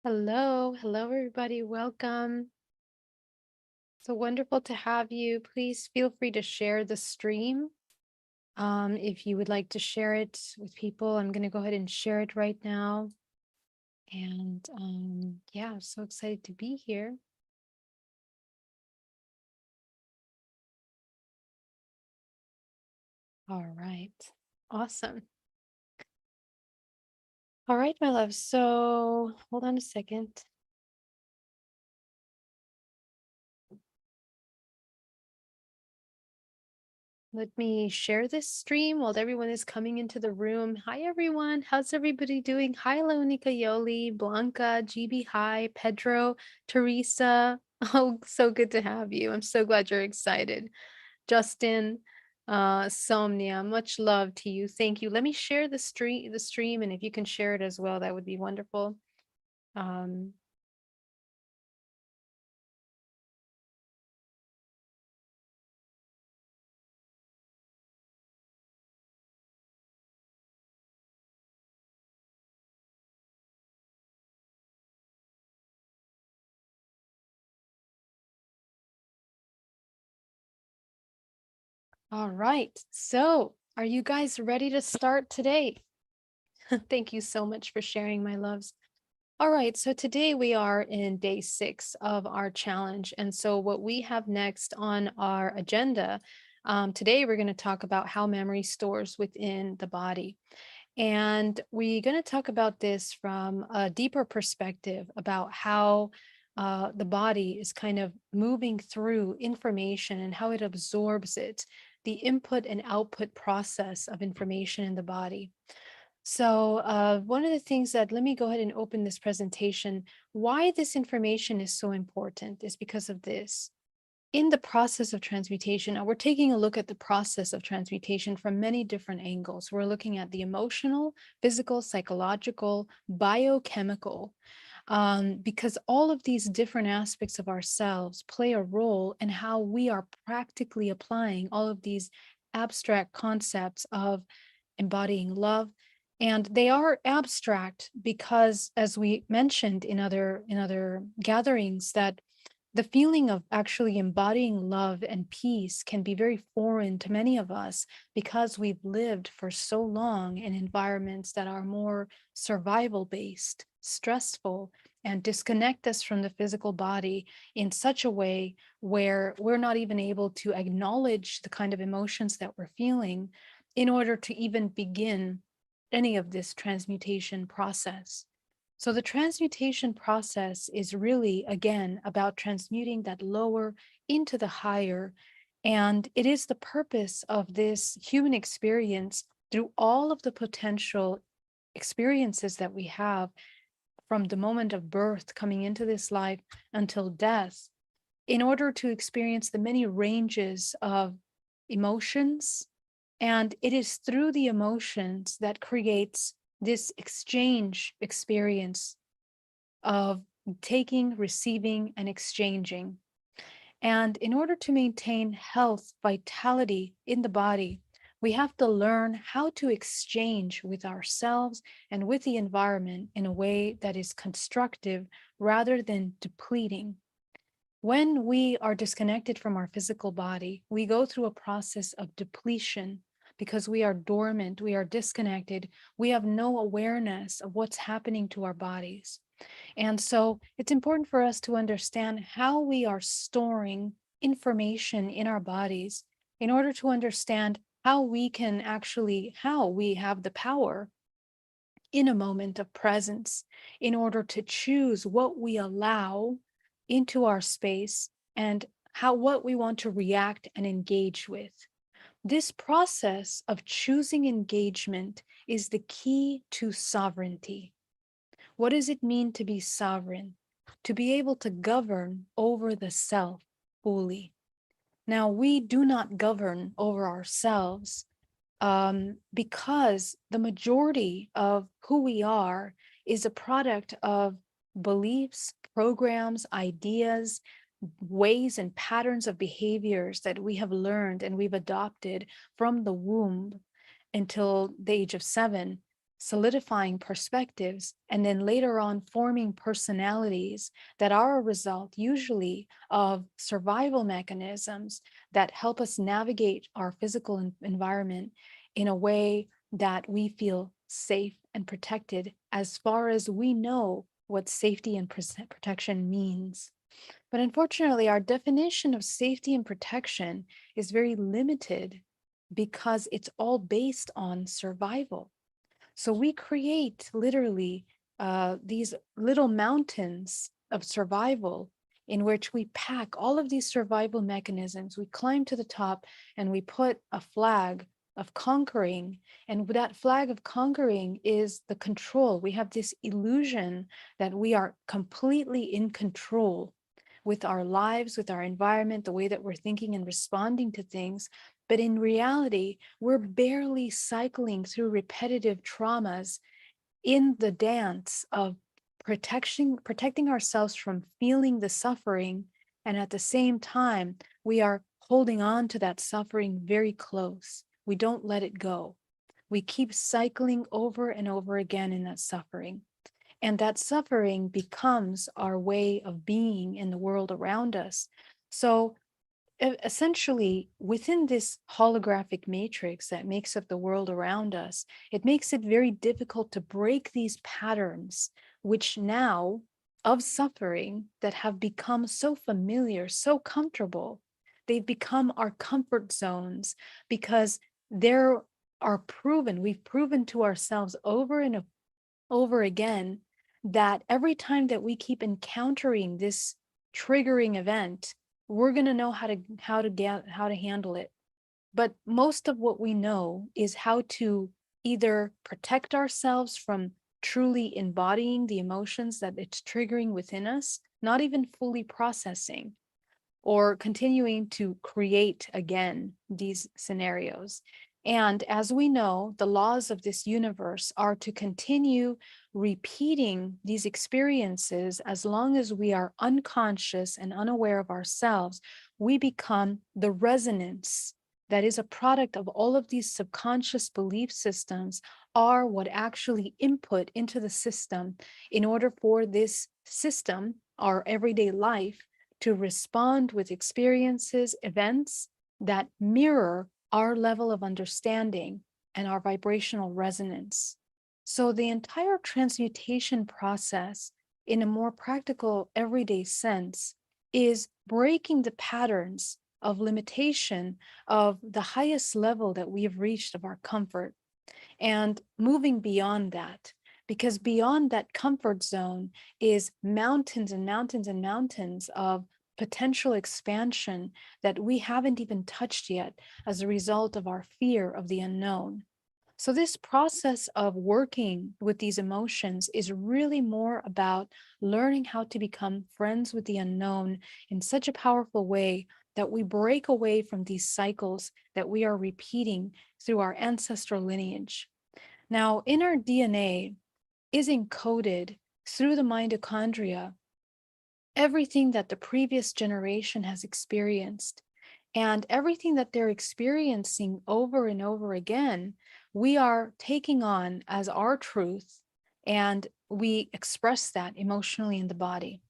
Hello, everybody. Welcome. So wonderful to have you. Please feel free to share the stream. If you would like to share it with people, I'm going to go ahead and share it right now. And yeah, I'm so excited to be here. All right. Awesome. All right, my love. So hold on a second. Let me share this stream while everyone is coming into the room. Hi, everyone. How's everybody doing? Hi, Lonica Yoli, Blanca, GB, hi, Pedro, Teresa. Oh, so good to have you. I'm so glad you're excited. Justin, Somnia, much love to you. Thank you. Let me share the stream, and if you can share it as well, that would be wonderful. Um, all right. So, are you guys ready to start today? Thank you so much for sharing, my loves. All right, so today we are in day 6 of our challenge. And so, what we have next on our agenda, today we're going to talk about how memory stores within the body. And we're going to talk about this from a deeper perspective about how the body is kind of moving through information and how it absorbs it, the input and output process of information in the body. So, one of the things that, let me go ahead and open this presentation. Why this information is so important is because of this. In the process of transmutation, now we're taking a look at the process of transmutation from many different angles. We're looking at the emotional, physical, psychological, biochemical, because all of these different aspects of ourselves play a role in how we are practically applying all of these abstract concepts of embodying love. And they are abstract because, as we mentioned in other gatherings, that the feeling of actually embodying love and peace can be very foreign to many of us because we've lived for so long in environments that are more survival based, stressful, and disconnect us from the physical body in such a way where we're not even able to acknowledge the kind of emotions that we're feeling in order to even begin any of this transmutation process. So the transmutation process is really, again, about transmuting that lower into the higher. And it is the purpose of this human experience through all of the potential experiences that we have from the moment of birth coming into this life until death, in order to experience the many ranges of emotions. And it is through the emotions that creates this exchange experience of taking, receiving, and exchanging. And in order to maintain health, vitality in the body, we have to learn how to exchange with ourselves and with the environment in a way that is constructive rather than depleting. When we are disconnected from our physical body, we go through a process of depletion because we are dormant, we are disconnected, we have no awareness of what's happening to our bodies. And so it's important for us to understand how we are storing information in our bodies in order to understand how we can actually, how we have the power in a moment of presence in order to choose what we allow into our space and how what we want to react and engage with. This process of choosing engagement is the key to sovereignty. What does it mean to be sovereign? To be able to govern over the self fully. Now, we do not govern over ourselves because the majority of who we are is a product of beliefs, programs, ideas, ways and patterns of behaviors that we have learned and we've adopted from the womb until the age of 7. solidifying perspectives, and then later on forming personalities that are a result usually of survival mechanisms that help us navigate our physical environment in a way that we feel safe and protected as far as we know what safety and protection means. But unfortunately, our definition of safety and protection is very limited because it's all based on survival. So we create literally these little mountains of survival in which we pack all of these survival mechanisms. We climb to the top and we put a flag of conquering. And that flag of conquering is the control. We have this illusion that we are completely in control with our lives, with our environment, the way that we're thinking and responding to things. But in reality, we're barely cycling through repetitive traumas in the dance of protecting ourselves from feeling the suffering. And at the same time, we are holding on to that suffering very close. We don't let it go. We keep cycling over and over again in that suffering. And that suffering becomes our way of being in the world around us. So essentially, within this holographic matrix that makes up the world around us, it makes it very difficult to break these patterns, which now of suffering that have become so familiar, so comfortable. They've become our comfort zones because there are proven, we've proven to ourselves over and over again that every time that we keep encountering this triggering event, we're going to know how to handle it. But most of what we know is how to either protect ourselves from truly embodying the emotions that it's triggering within us, not even fully processing, or continuing to create again these scenarios. And as we know, the laws of this universe are to continue repeating these experiences as long as we are unconscious and unaware of ourselves. We become the resonance that is a product of all of these subconscious belief systems are what actually input into the system in order for this system, our everyday life, to respond with experiences, events that mirror our level of understanding and our vibrational resonance. So the entire transmutation process, in a more practical, everyday sense, is breaking the patterns of limitation of the highest level that we have reached of our comfort and moving beyond that. Because beyond that comfort zone is mountains and mountains and mountains of potential expansion that we haven't even touched yet as a result of our fear of the unknown. So this process of working with these emotions is really more about learning how to become friends with the unknown in such a powerful way that we break away from these cycles that we are repeating through our ancestral lineage. Now, in our DNA is encoded through the mitochondria everything that the previous generation has experienced. And everything that they're experiencing over and over again, we are taking on as our truth, and we express that emotionally in the body.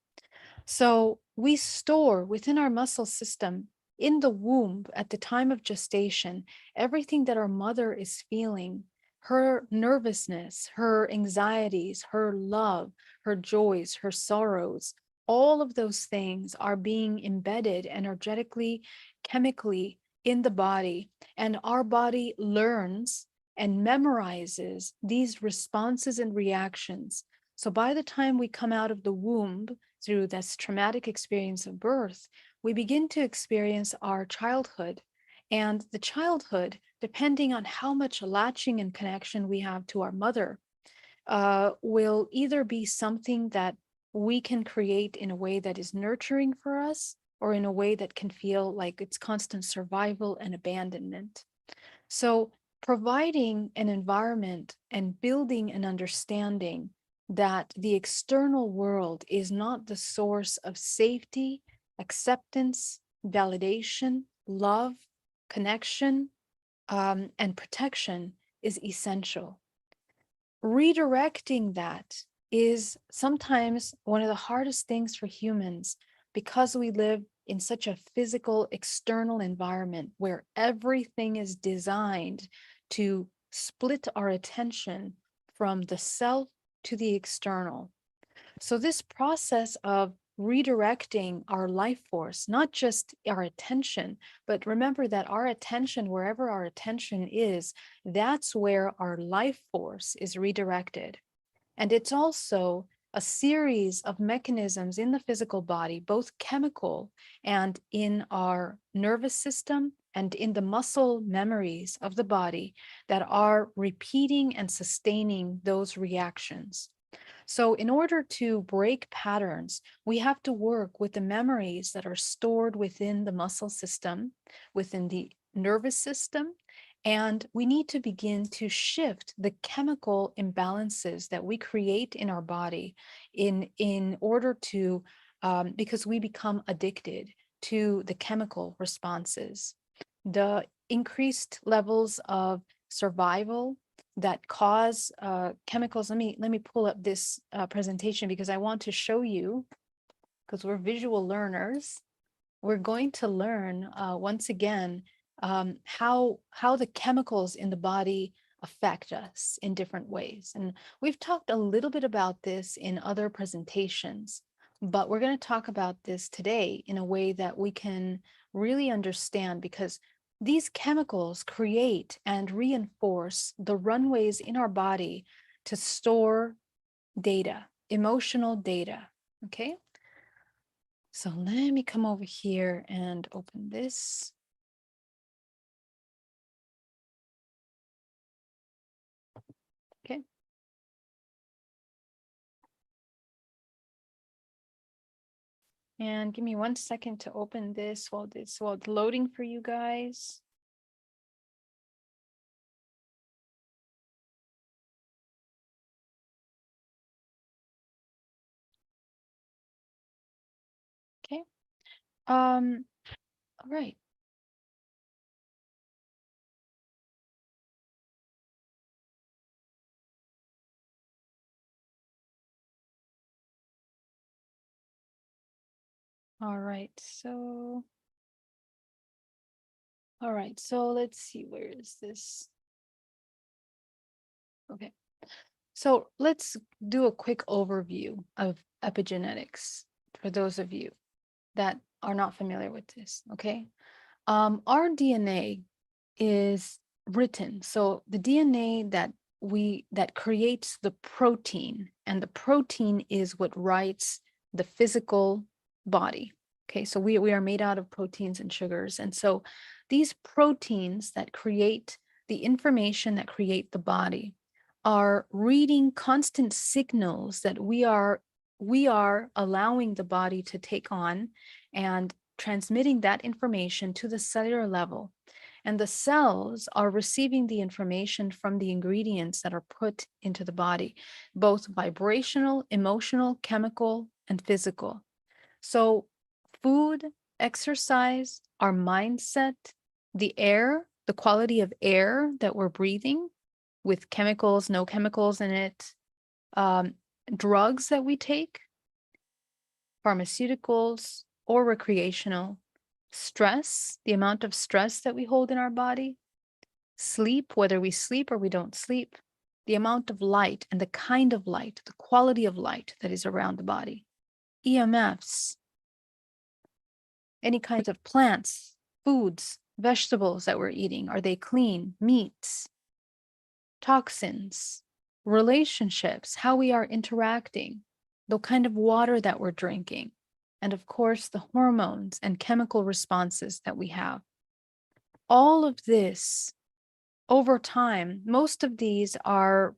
So we store within our muscle system in the womb at the time of gestation everything that our mother is feeling, her nervousness, her anxieties, her love, her joys, her sorrows. All of those things are being embedded energetically, chemically in the body, and our body learns and memorizes these responses and reactions. So by the time we come out of the womb, through this traumatic experience of birth, we begin to experience our childhood. And the childhood, depending on how much latching and connection we have to our mother, will either be something that we can create in a way that is nurturing for us, or in a way that can feel like it's constant survival and abandonment. So providing an environment and building an understanding that the external world is not the source of safety, acceptance, validation, love, connection, and protection is essential. redirecting that is sometimes one of the hardest things for humans because we live in such a physical external environment where everything is designed to split our attention from the self to the external. So this process of redirecting our life force, not just our attention, but remember that our attention, wherever our attention is, that's where our life force is redirected. And it's also a series of mechanisms in the physical body, both chemical and in our nervous system and in the muscle memories of the body, that are repeating and sustaining those reactions. So, in order to break patterns, we have to work with the memories that are stored within the muscle system, within the nervous system, and we need to begin to shift the chemical imbalances that we create in our body in order to, because we become addicted to the chemical responses. The increased levels of survival that cause chemicals. Let me pull up this presentation because I want to show you, because we're visual learners. We're going to learn once again how the chemicals in the body affect us in different ways. And we've talked a little bit about this in other presentations, but we're going to talk about this today in a way that we can really understand, because these chemicals create and reinforce the runways in our body to store data, emotional data. Okay. So let me come over here and open this. Okay. And give me 1 second to open this while it's loading for you guys. Okay. All right. All right. So let's see, where is this? Okay. So let's do a quick overview of epigenetics for those of you that are not familiar with this. Okay. Our DNA is written. So the DNA that creates the protein, and the protein is what writes the physical body. Okay, so we are made out of proteins and sugars. And so these proteins that create the information that create the body are reading constant signals that we are allowing the body to take on, and transmitting that information to the cellular level. And the cells are receiving the information from the ingredients that are put into the body, both vibrational, emotional, chemical, and physical. So, food, exercise, our mindset, the air, the quality of air that we're breathing with chemicals, no chemicals in it, um, drugs that we take, pharmaceuticals or recreational, stress, the amount of stress that we hold in our body, sleep, whether we sleep or we don't sleep, the amount of light and the kind of light, the quality of light that is around the body, EMFs, any kinds of plants, foods, vegetables that we're eating, are they clean, meats, toxins, relationships, how we are interacting, the kind of water that we're drinking, and of course, the hormones and chemical responses that we have. All of this over time, most of these are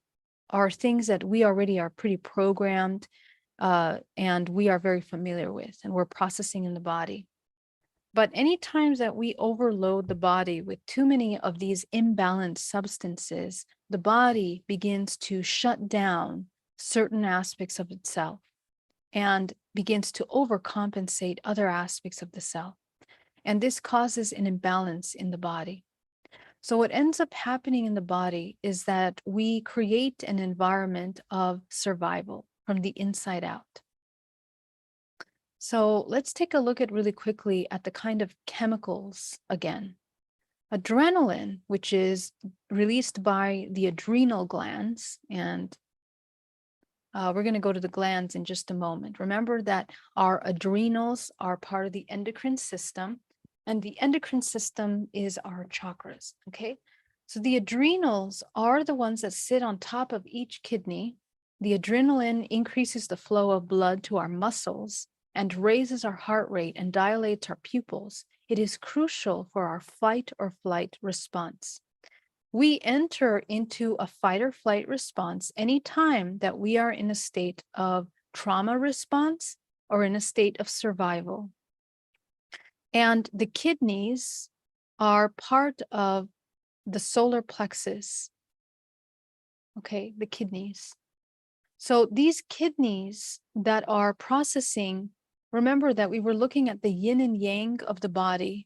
things that we already are pretty programmed, and we are very familiar with, and we're processing in the body. But any times that we overload the body with too many of these imbalanced substances, the body begins to shut down certain aspects of itself and begins to overcompensate other aspects of the self. And this causes an imbalance in the body. So what ends up happening in the body is that we create an environment of survival from the inside out. So let's take a look at really quickly at the kind of chemicals again. Adrenaline, which is released by the adrenal glands, and we're going to go to the glands in just a moment. Remember that our adrenals are part of the endocrine system, and the endocrine system is our chakras. Okay. So the adrenals are the ones that sit on top of each kidney. The adrenaline increases the flow of blood to our muscles and raises our heart rate and dilates our pupils. It is crucial for our fight or flight response. We enter into a fight or flight response anytime that we are in a state of trauma response or in a state of survival. And the kidneys are part of the solar plexus. Okay, the kidneys. So these kidneys that are processing, remember that we were looking at the yin and yang of the body,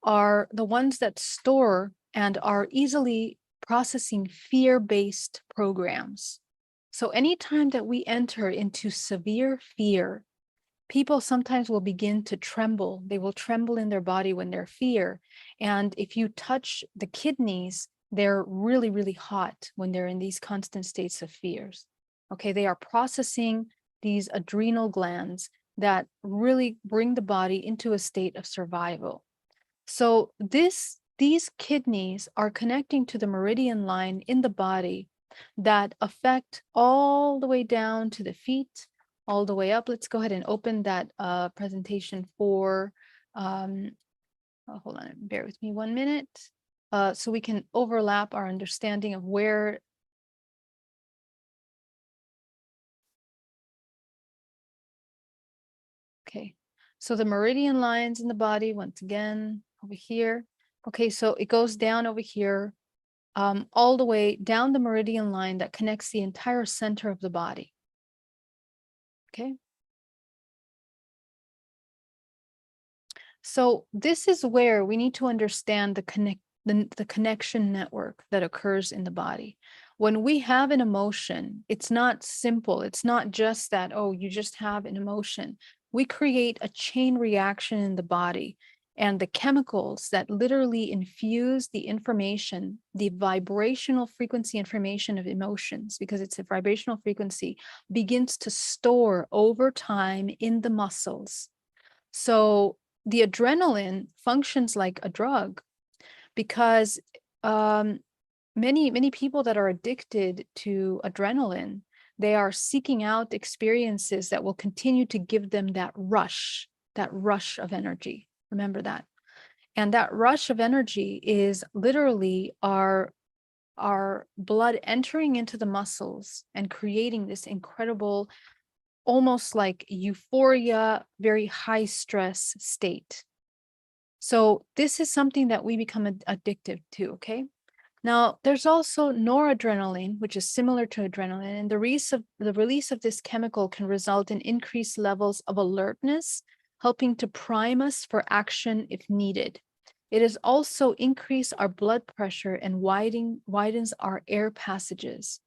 are the ones that store and are easily processing fear-based programs. So anytime that we enter into severe fear, people sometimes will begin to tremble. They will tremble in their body when they're fear. And if you touch the kidneys, they're really, really hot when they're in these constant states of fears. Okay, they are processing these adrenal glands that really bring the body into a state of survival. So these kidneys are connecting to the meridian line in the body that affect all the way down to the feet, all the way up. Let's go ahead and open that presentation for, hold on, bear with me 1 minute, so we can overlap our understanding of where. Okay, so the meridian lines in the body, once again, over here. Okay, so it goes down over here, all the way down the meridian line that connects the entire center of the body. Okay. So this is where we need to understand the connection network that occurs in the body. When we have an emotion, it's not simple. It's not just that, oh, you just have an emotion. We create a chain reaction in the body, and the chemicals that literally infuse the information, the vibrational frequency information of emotions, because it's a vibrational frequency, begins to store over time in the muscles. So the adrenaline functions like a drug because many people that are addicted to adrenaline, they are seeking out experiences that will continue to give them that rush of energy. Remember that. And that rush of energy is literally our blood entering into the muscles and creating this incredible, almost like euphoria, very high stress state. So this is something that we become addicted to, okay? Now, there's also noradrenaline, which is similar to adrenaline, and the release of this chemical can result in increased levels of alertness, helping to prime us for action if needed. It has also increased our blood pressure and widens our air passages.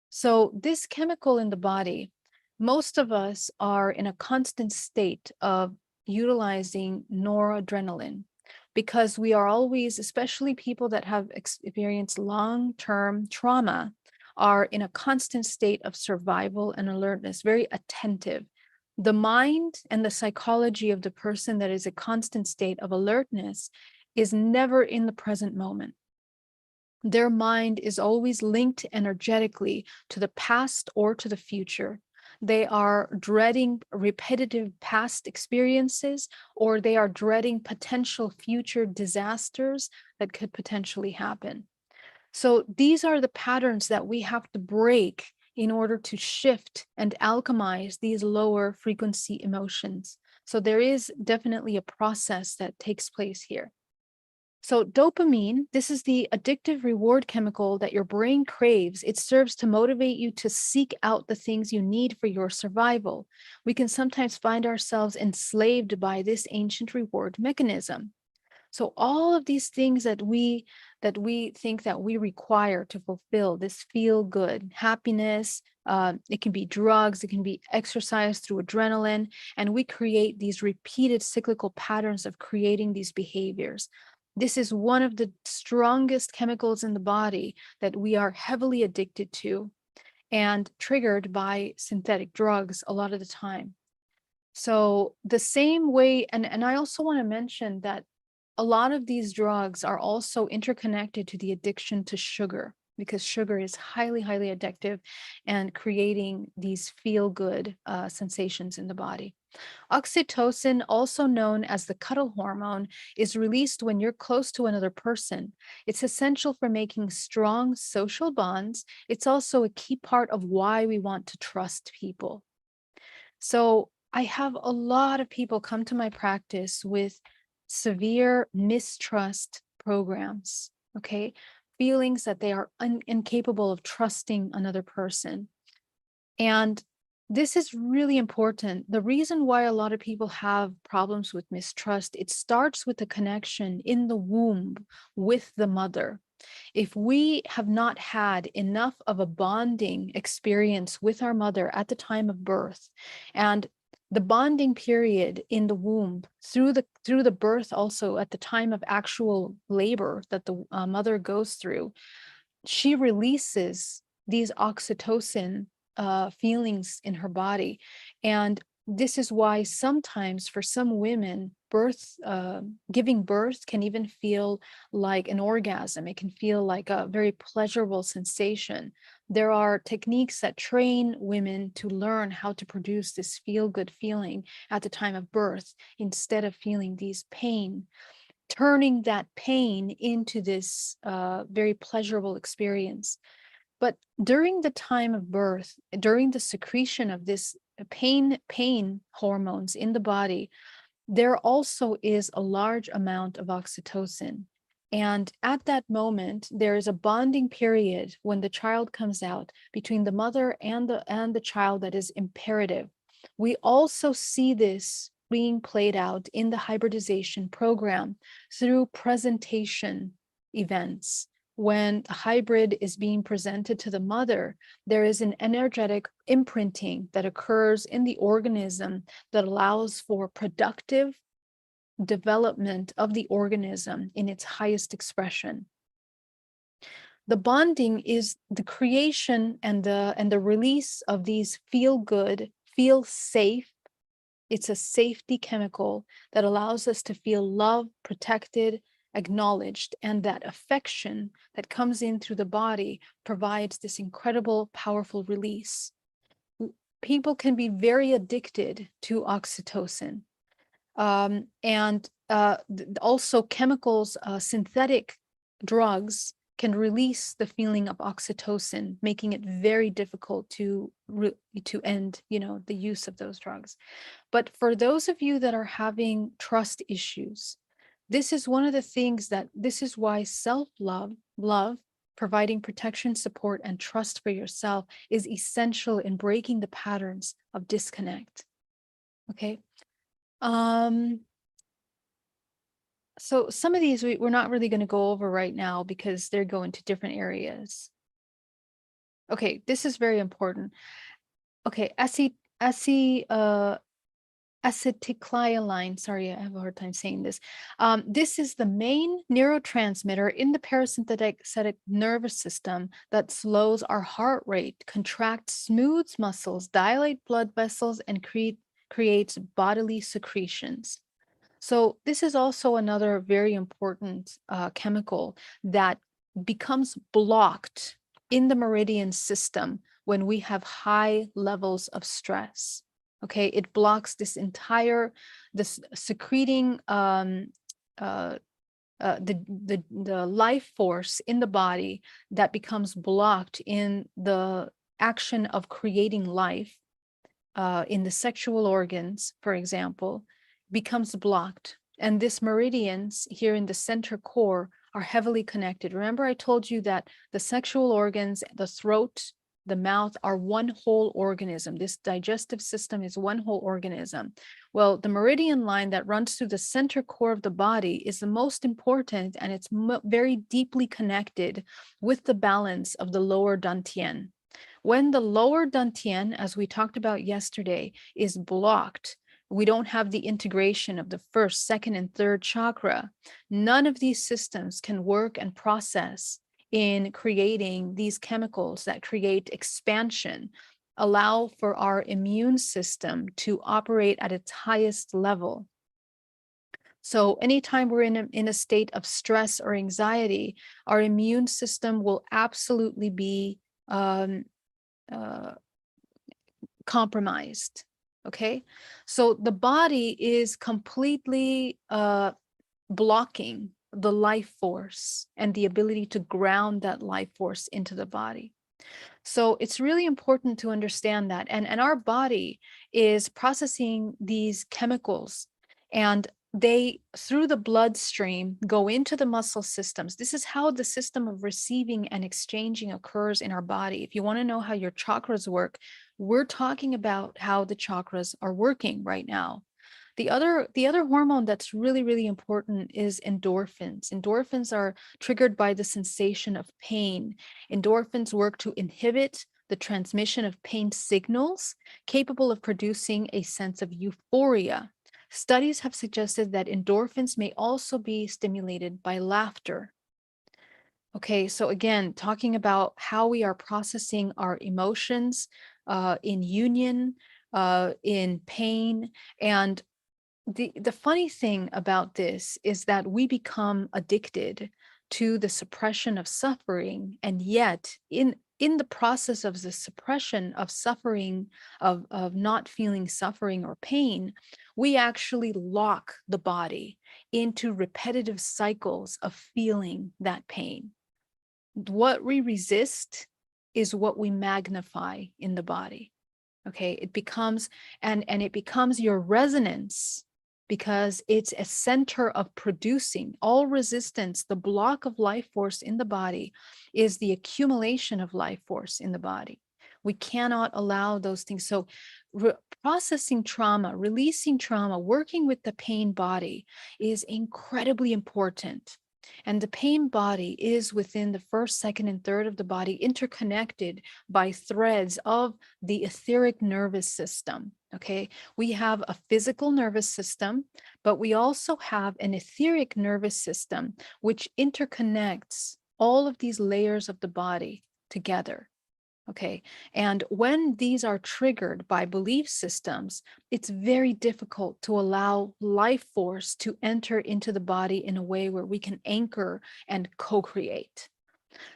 So this chemical in the body, most of us are in a constant state of utilizing noradrenaline because we are always, especially people that have experienced long-term trauma, are in a constant state of survival and alertness, very attentive. The mind and the psychology of the person that is a constant state of alertness is never in the present moment. Their mind is always linked energetically to the past or to the future. They are dreading repetitive past experiences, or they are dreading potential future disasters that could potentially happen. So these are the patterns that we have to break in order to shift and alchemize these lower frequency emotions. So there is definitely a process that takes place here. So dopamine, this is the addictive reward chemical that your brain craves. It serves to motivate you to seek out the things you need for your survival. We can sometimes find ourselves enslaved by this ancient reward mechanism. So all of these things that we think that we require to fulfill this feel good happiness, it can be drugs, it can be exercise through adrenaline, and we create these repeated cyclical patterns of creating these behaviors. This is one of the strongest chemicals in the body that we are heavily addicted to and triggered by synthetic drugs a lot of the time. So the same way, and I also want to mention that a lot of these drugs are also interconnected to the addiction to sugar, because sugar is highly, highly addictive and creating these feel-good sensations in the body. Oxytocin, also known as the cuddle hormone, is released when you're close to another person. It's essential for making strong social bonds. It's also a key part of why we want to trust people. So I have a lot of people come to my practice with severe mistrust programs, okay? Feelings that they are incapable of trusting another person. And this is really important. The reason why a lot of people have problems with mistrust, it starts with the connection in the womb with the mother. If we have not had enough of a bonding experience with our mother at the time of birth, and the bonding period in the womb through the birth, also at the time of actual labor that the mother goes through, she releases these oxytocin feelings in her body. And this is why sometimes for some women, giving birth can even feel like an orgasm. It can feel like a very pleasurable sensation. There are techniques that train women to learn how to produce this feel-good feeling at the time of birth instead of feeling these pain, turning that pain into this very pleasurable experience. But during the time of birth, during the secretion of this pain hormones in the body, there also is a large amount of oxytocin. And at that moment, there is a bonding period when the child comes out between the mother and the child that is imperative. We also see this being played out in the hybridization program through presentation events. When the hybrid is being presented to the mother, there is an energetic imprinting that occurs in the organism that allows for productive development of the organism in its highest expression. The bonding is the creation and the release of these feel good, feel safe. It's a safety chemical that allows us to feel loved, protected, acknowledged, and that affection that comes in through the body provides this incredible, powerful release. People can be very addicted to oxytocin. And also chemicals, synthetic drugs can release the feeling of oxytocin, making it very difficult to end, the use of those drugs. But for those of you that are having trust issues, this is one of the things this is why self-love, providing protection, support, and trust for yourself is essential in breaking the patterns of disconnect. Okay. So some of these we're not really going to go over right now because they're going to different areas. Okay, this is very important. Okay, acetylcholine, sorry, I have a hard time saying this. This is the main neurotransmitter in the parasympathetic nervous system that slows our heart rate, contracts smooth muscles, dilate blood vessels, and creates bodily secretions. So this is also another very important chemical that becomes blocked in the meridian system when we have high levels of stress. Okay, it blocks this secreting the life force in the body that becomes blocked in the action of creating life in the sexual organs, for example, becomes blocked. And these meridians here in the center core are heavily connected. Remember, I told you that the sexual organs, the throat, the mouth are one whole organism. This digestive system is one whole organism. Well, the meridian line that runs through the center core of the body is the most important, and it's very deeply connected with the balance of the lower dantian. When the lower dantian, as we talked about yesterday, is blocked, we don't have the integration of the first, second, and third chakra. None of these systems can work and process in creating these chemicals that create expansion, allow for our immune system to operate at its highest level. So anytime we're in a state of stress or anxiety, our immune system will absolutely be compromised. Okay, so the body is completely blocking the life force and the ability to ground that life force into the body. So it's really important to understand that. And our body is processing these chemicals, and they, through the bloodstream, go into the muscle systems. This is how the system of receiving and exchanging occurs in our body. If you want to know how your chakras work, we're talking about how the chakras are working right now. The other hormone that's really, really important is endorphins. Endorphins are triggered by the sensation of pain. Endorphins work to inhibit the transmission of pain signals, capable of producing a sense of euphoria. Studies have suggested that endorphins may also be stimulated by laughter. Okay, so again, talking about how we are processing our emotions in union, in pain, and the funny thing about this is that we become addicted to the suppression of suffering, and yet in the process of the suppression of suffering, of not feeling suffering or pain, we actually lock the body into repetitive cycles of feeling that pain. What we resist is what we magnify in the body. Okay, it becomes, and it becomes your resonance, because it's a center of producing all resistance. The block of life force in the body is the accumulation of life force in the body. We cannot allow those things. So processing trauma, releasing trauma, working with the pain body is incredibly important. And the pain body is within the first, second, and third of the body, interconnected by threads of the etheric nervous system. Okay, we have a physical nervous system, but we also have an etheric nervous system, which interconnects all of these layers of the body together. Okay, and when these are triggered by belief systems, it's very difficult to allow life force to enter into the body in a way where we can anchor and co-create.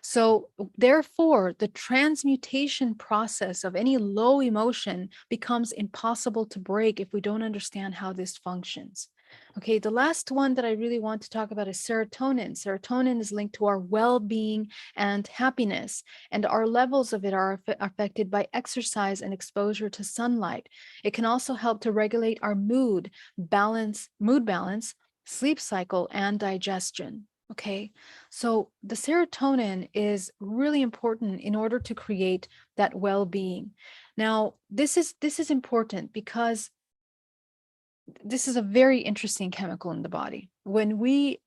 So therefore, the transmutation process of any low emotion becomes impossible to break if we don't understand how this functions. Okay, the last one that I really want to talk about is serotonin. Serotonin is linked to our well-being and happiness, and our levels of it are affected by exercise and exposure to sunlight. It can also help to regulate our mood balance, sleep cycle, and digestion. Okay, so the serotonin is really important in order to create that well-being. Now, this is important because this is a very interesting chemical in the body. When we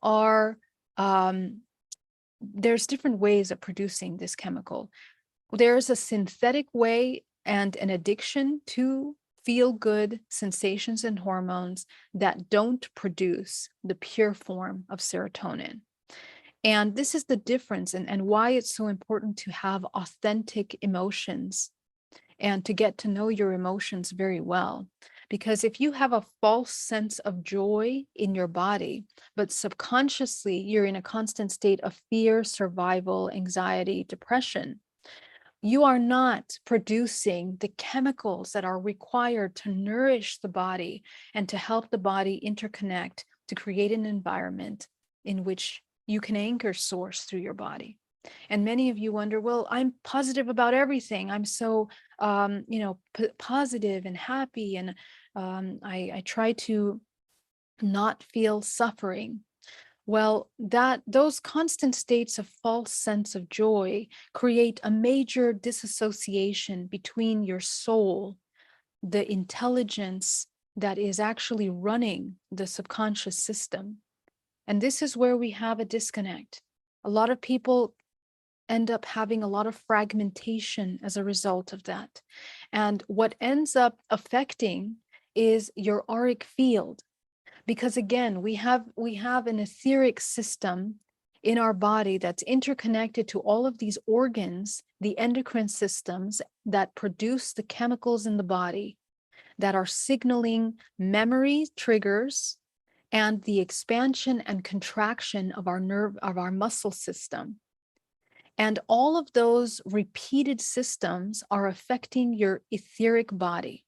are there's different ways of producing this chemical. There's a synthetic way and an addiction to feel good sensations and hormones that don't produce the pure form of serotonin. And this is the difference, and why it's so important to have authentic emotions and to get to know your emotions very well. Because if you have a false sense of joy in your body, but subconsciously you're in a constant state of fear, survival, anxiety, depression, you are not producing the chemicals that are required to nourish the body and to help the body interconnect to create an environment in which you can anchor source through your body. And many of you wonder, well, I'm positive about everything. I'm so, positive and happy. And I try to not feel suffering. Well, those constant states of false sense of joy create a major disassociation between your soul, the intelligence that is actually running the subconscious system. And this is where we have a disconnect. A lot of people end up having a lot of fragmentation as a result of that. And what ends up affecting is your auric field. Because again, we have an etheric system in our body that's interconnected to all of these organs, the endocrine systems that produce the chemicals in the body that are signaling memory triggers and the expansion and contraction of our muscle system. And all of those repeated systems are affecting your etheric body.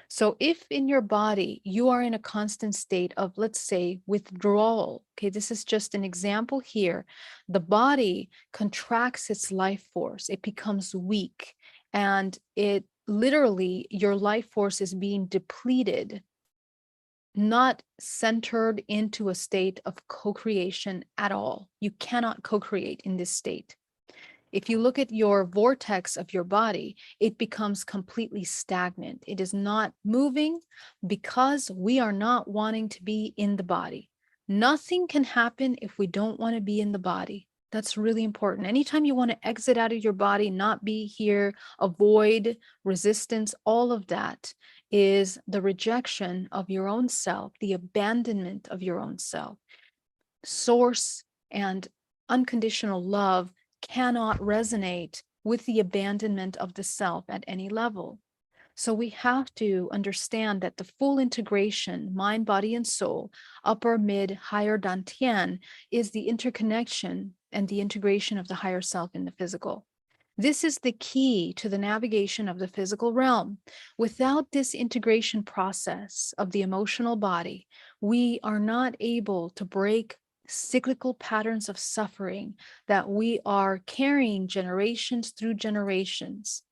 So if in your body you are in a constant state of, let's say, withdrawal, okay, this is just an example here, the body contracts its life force, it becomes weak, and it literally, your life force is being depleted, not centered into a state of co-creation at all. You cannot co-create in this state. If you look at your vortex of your body, it becomes completely stagnant. It is not moving because we are not wanting to be in the body. Nothing can happen if we don't want to be in the body. That's really important. Anytime you want to exit out of your body, not be here, avoid resistance, all of that is the rejection of your own self, the abandonment of your own self. Source and unconditional love cannot resonate with the abandonment of the self at any level. So we have to understand that the full integration, mind, body, and soul, upper, mid, higher dantian, is the interconnection and the integration of the higher self in the physical. This is the key to the navigation of the physical realm. Without this integration process of the emotional body, we are not able to break cyclical patterns of suffering that we are carrying generations through generations.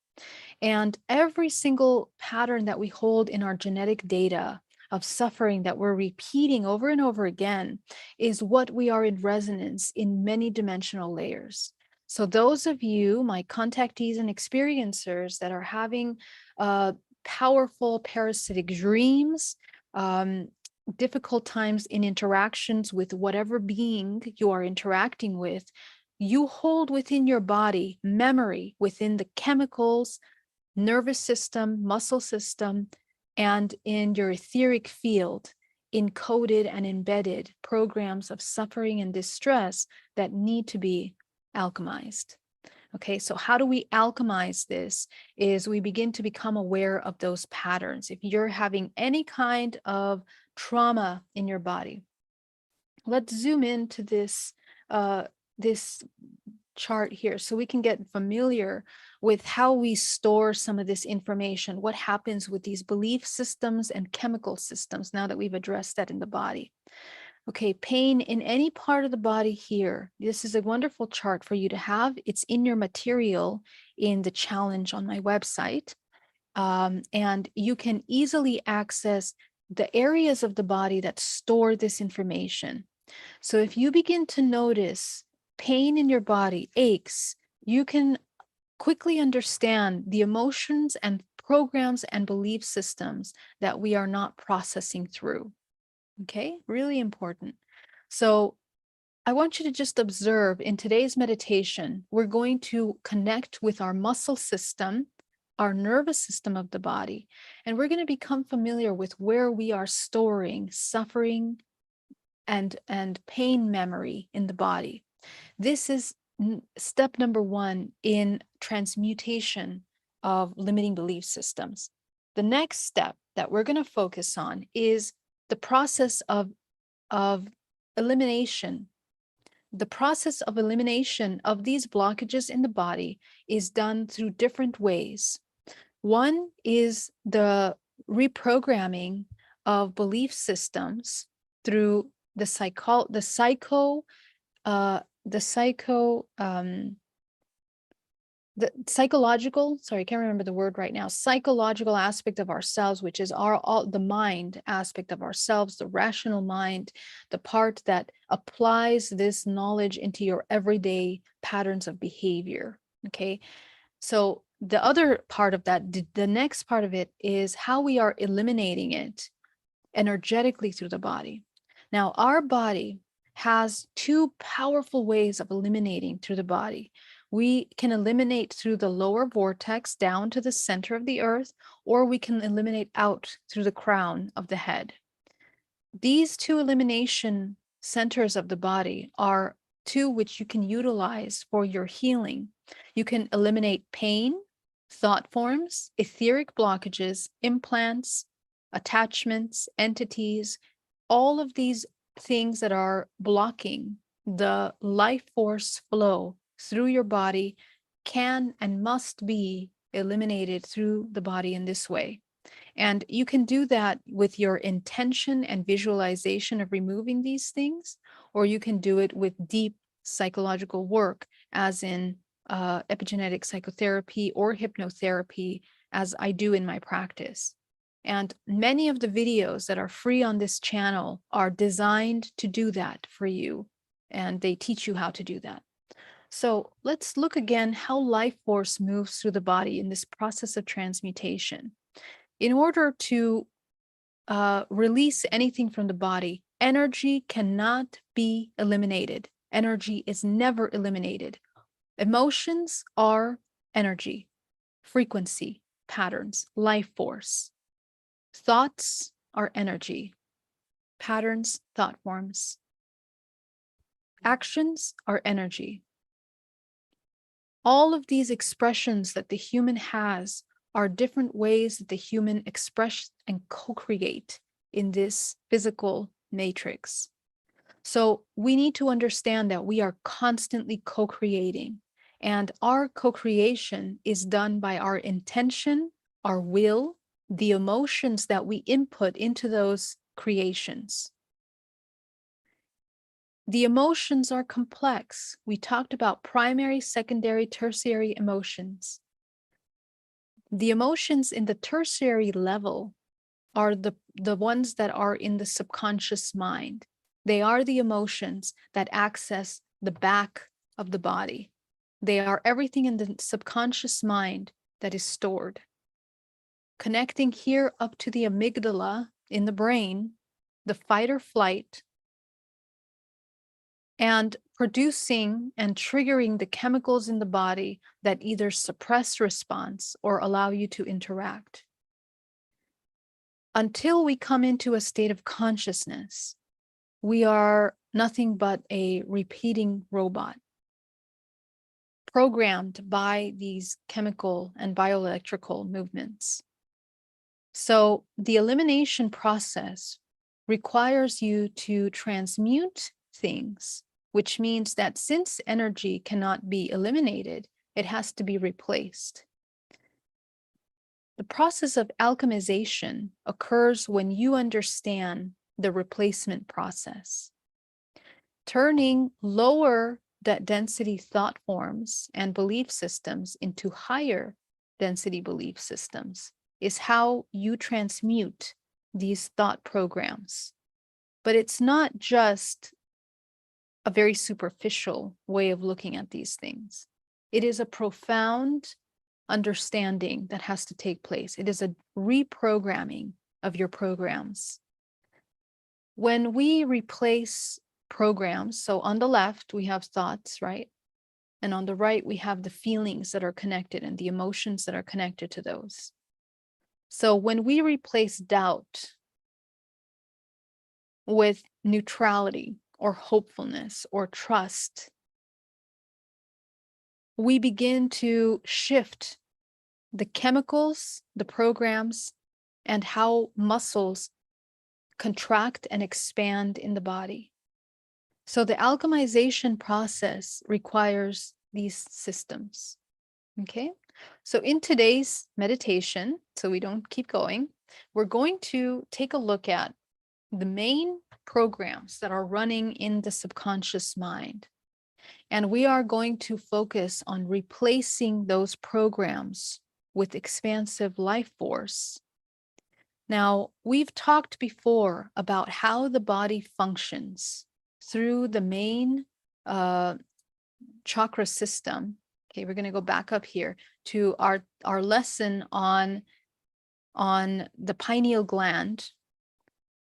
And every single pattern that we hold in our genetic data of suffering that we're repeating over and over again is what we are in resonance in many dimensional layers. So those of you, my contactees and experiencers that are having powerful parasitic dreams, difficult times in interactions with whatever being you are interacting with, you hold within your body memory within the chemicals, nervous system, muscle system, and in your etheric field, encoded and embedded programs of suffering and distress that need to be alchemized. Okay, so how do we alchemize this? Is we begin to become aware of those patterns. If you're having any kind of trauma in your body, let's zoom into this this chart here so we can get familiar with how we store some of this information, what happens with these belief systems and chemical systems now that we've addressed that in the body. Okay, pain in any part of the body here. This is a wonderful chart for you to have. It's in your material in the challenge on my website. And you can easily access the areas of the body that store this information. So if you begin to notice pain in your body, aches, you can quickly understand the emotions and programs and belief systems that we are not processing through. Okay, really important. So I want you to just observe in today's meditation, we're going to connect with our muscle system, our nervous system of the body, and we're going to become familiar with where we are storing suffering and pain memory in the body. This is step number one in transmutation of limiting belief systems. The next step that we're going to focus on is the process of elimination. The process of elimination of these blockages in the body is done through different ways. One is the reprogramming of belief systems through the the psychological, sorry, I can't remember the word right now, psychological aspect of ourselves, which is the mind aspect of ourselves, the rational mind, the part that applies this knowledge into your everyday patterns of behavior. Okay. So the other part of that, the next part of it is how we are eliminating it energetically through the body. Now, our body has two powerful ways of eliminating through the body. We can eliminate through the lower vortex down to the center of the earth, or we can eliminate out through the crown of the head. These two elimination centers of the body are two which you can utilize for your healing. You can eliminate pain, thought forms, etheric blockages, implants, attachments, entities, all of these things that are blocking the life force flow through your body can and must be eliminated through the body in this way. And you can do that with your intention and visualization of removing these things, or you can do it with deep psychological work, as in epigenetic psychotherapy or hypnotherapy, as I do in my practice. And many of the videos that are free on this channel are designed to do that for you, and they teach you how to do that. So let's look again how life force moves through the body in this process of transmutation. In order to release anything from the body, energy cannot be eliminated. Energy is never eliminated. Emotions are energy, frequency, patterns, life force. Thoughts are energy, patterns, thought forms. Actions are energy. All of these expressions that the human has are different ways that the human express and co-create in this physical matrix. So we need to understand that we are constantly co-creating, and our co-creation is done by our intention, our will, the emotions that we input into those creations. The emotions are complex. We talked about primary, secondary, tertiary emotions. The emotions in the tertiary level are the ones that are in the subconscious mind. They are the emotions that access the back of the body. They are everything in the subconscious mind that is stored. Connecting here up to the amygdala in the brain, the fight or flight, and producing and triggering the chemicals in the body that either suppress response or allow you to interact. Until we come into a state of consciousness, we are nothing but a repeating robot, programmed by these chemical and bioelectrical movements. So the elimination process requires you to transmute things, which means that since energy cannot be eliminated, it has to be replaced. The process of alchemization occurs when you understand the replacement process. Turning lower density thought forms and belief systems into higher density belief systems is how you transmute these thought programs. But it's not just a very superficial way of looking at these things. It is a profound understanding that has to take place. It is a reprogramming of your programs. When we replace programs, so on the left, we have thoughts, right? And on the right, we have the feelings that are connected and the emotions that are connected to those. So when we replace doubt with neutrality or hopefulness or trust, we begin to shift the chemicals, the programs, and how muscles contract and expand in the body. So the alchemization process requires these systems. Okay, so in today's meditation, so we don't keep going, we're going to take a look at the main programs that are running in the subconscious mind. And we are going to focus on replacing those programs with expansive life force. Now, we've talked before about how the body functions through the main chakra system. Okay, we're going to go back up here to our lesson on the pineal gland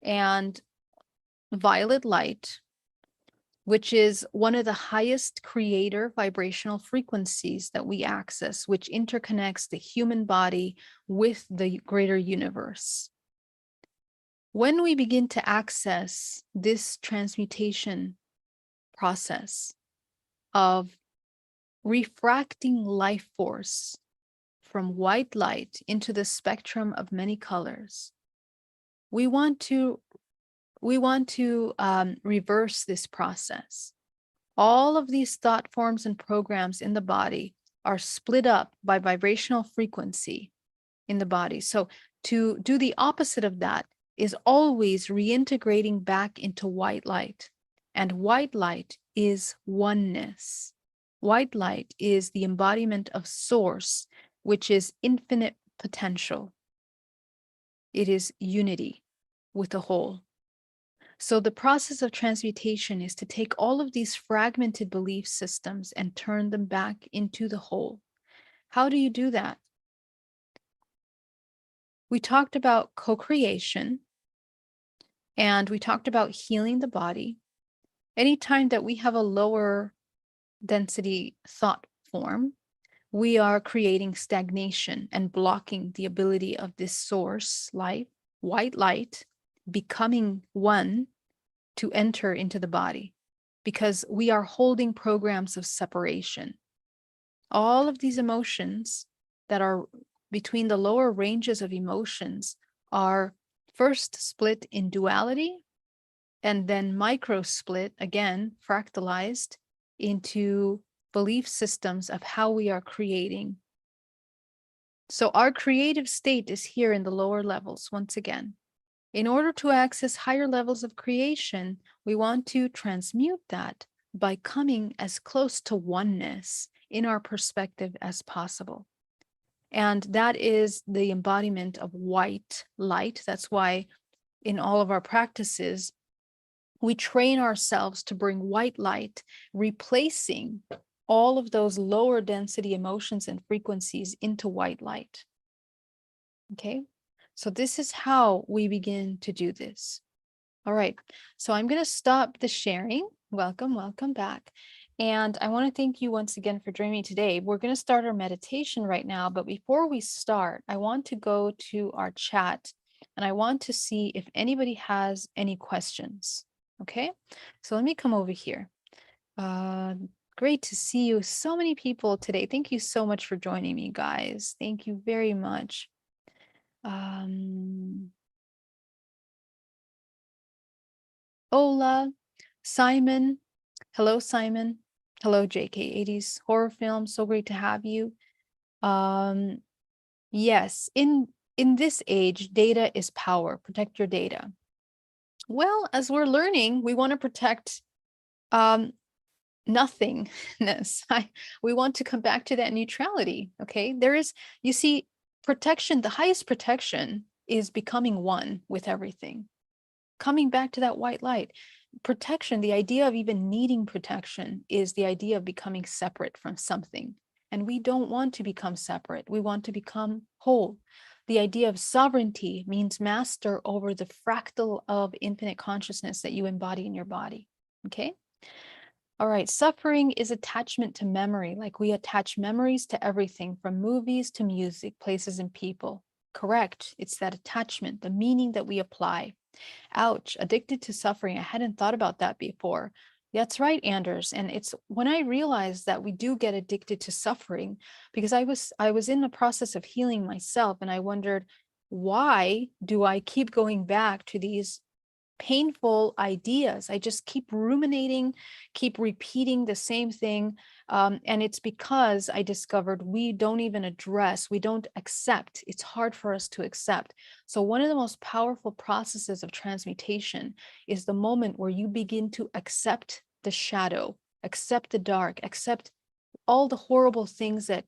and violet light, which is one of the highest creator vibrational frequencies that we access, which interconnects the human body with the greater universe. When we begin to access this transmutation process of refracting life force from white light into the spectrum of many colors, we want to reverse this process. All of these thought forms and programs in the body are split up by vibrational frequency in the body. So to do the opposite of that is always reintegrating back into white light. And white light is oneness. White light is the embodiment of source, which is infinite potential. It is unity with the whole. So the process of transmutation is to take all of these fragmented belief systems and turn them back into the whole. How do you do that? We talked about co-creation, and we talked about healing the body. Anytime that we have a lower density thought form, we are creating stagnation and blocking the ability of this source light, white light, becoming one to enter into the body, because we are holding programs of separation. All of these emotions that are between the lower ranges of emotions are first split in duality and then micro split, again, fractalized into belief systems of how we are creating. So our creative state is here in the lower levels once again. In order to access higher levels of creation, we want to transmute that by coming as close to oneness in our perspective as possible. And that is the embodiment of white light. That's why in all of our practices, we train ourselves to bring white light, replacing all of those lower density emotions and frequencies into white light. Okay, so this is how we begin to do this. All right, so I'm going to stop the sharing. Welcome back. And I want to thank you once again for joining me today. We're going to start our meditation right now, but before we start, I want to go to our chat and I want to see if anybody has any questions. Okay, so let me come over here. Great to see you. So many people today. Thank you so much for joining me, guys. Thank you very much. Ola, Simon. Hello, Simon. Hello, JK80s horror film. So great to have you. Yes, in this age, data is power. Protect your data. Well, as we're learning, we want to protect nothingness. We want to come back to that neutrality. Okay, there is, you see, protection, the highest protection is becoming one with everything. Coming back to that white light. Protection, the idea of even needing protection is the idea of becoming separate from something. And we don't want to become separate. We want to become whole. The idea of sovereignty means master over the fractal of infinite consciousness that you embody in your body. Okay? All right, suffering is attachment to memory. Like we attach memories to everything from movies to music, places and people. Correct. It's that attachment, the meaning that we apply. Ouch, addicted to suffering. I hadn't thought about that before. That's right, Anders. And it's when I realized that we do get addicted to suffering, because I was in the process of healing myself, and I wondered, why do I keep going back to these painful ideas? I just keep ruminating, keep repeating the same thing. And it's because I discovered we don't even address, we don't accept. It's hard for us to accept. So one of the most powerful processes of transmutation is the moment where you begin to accept the shadow, accept the dark, accept all the horrible things that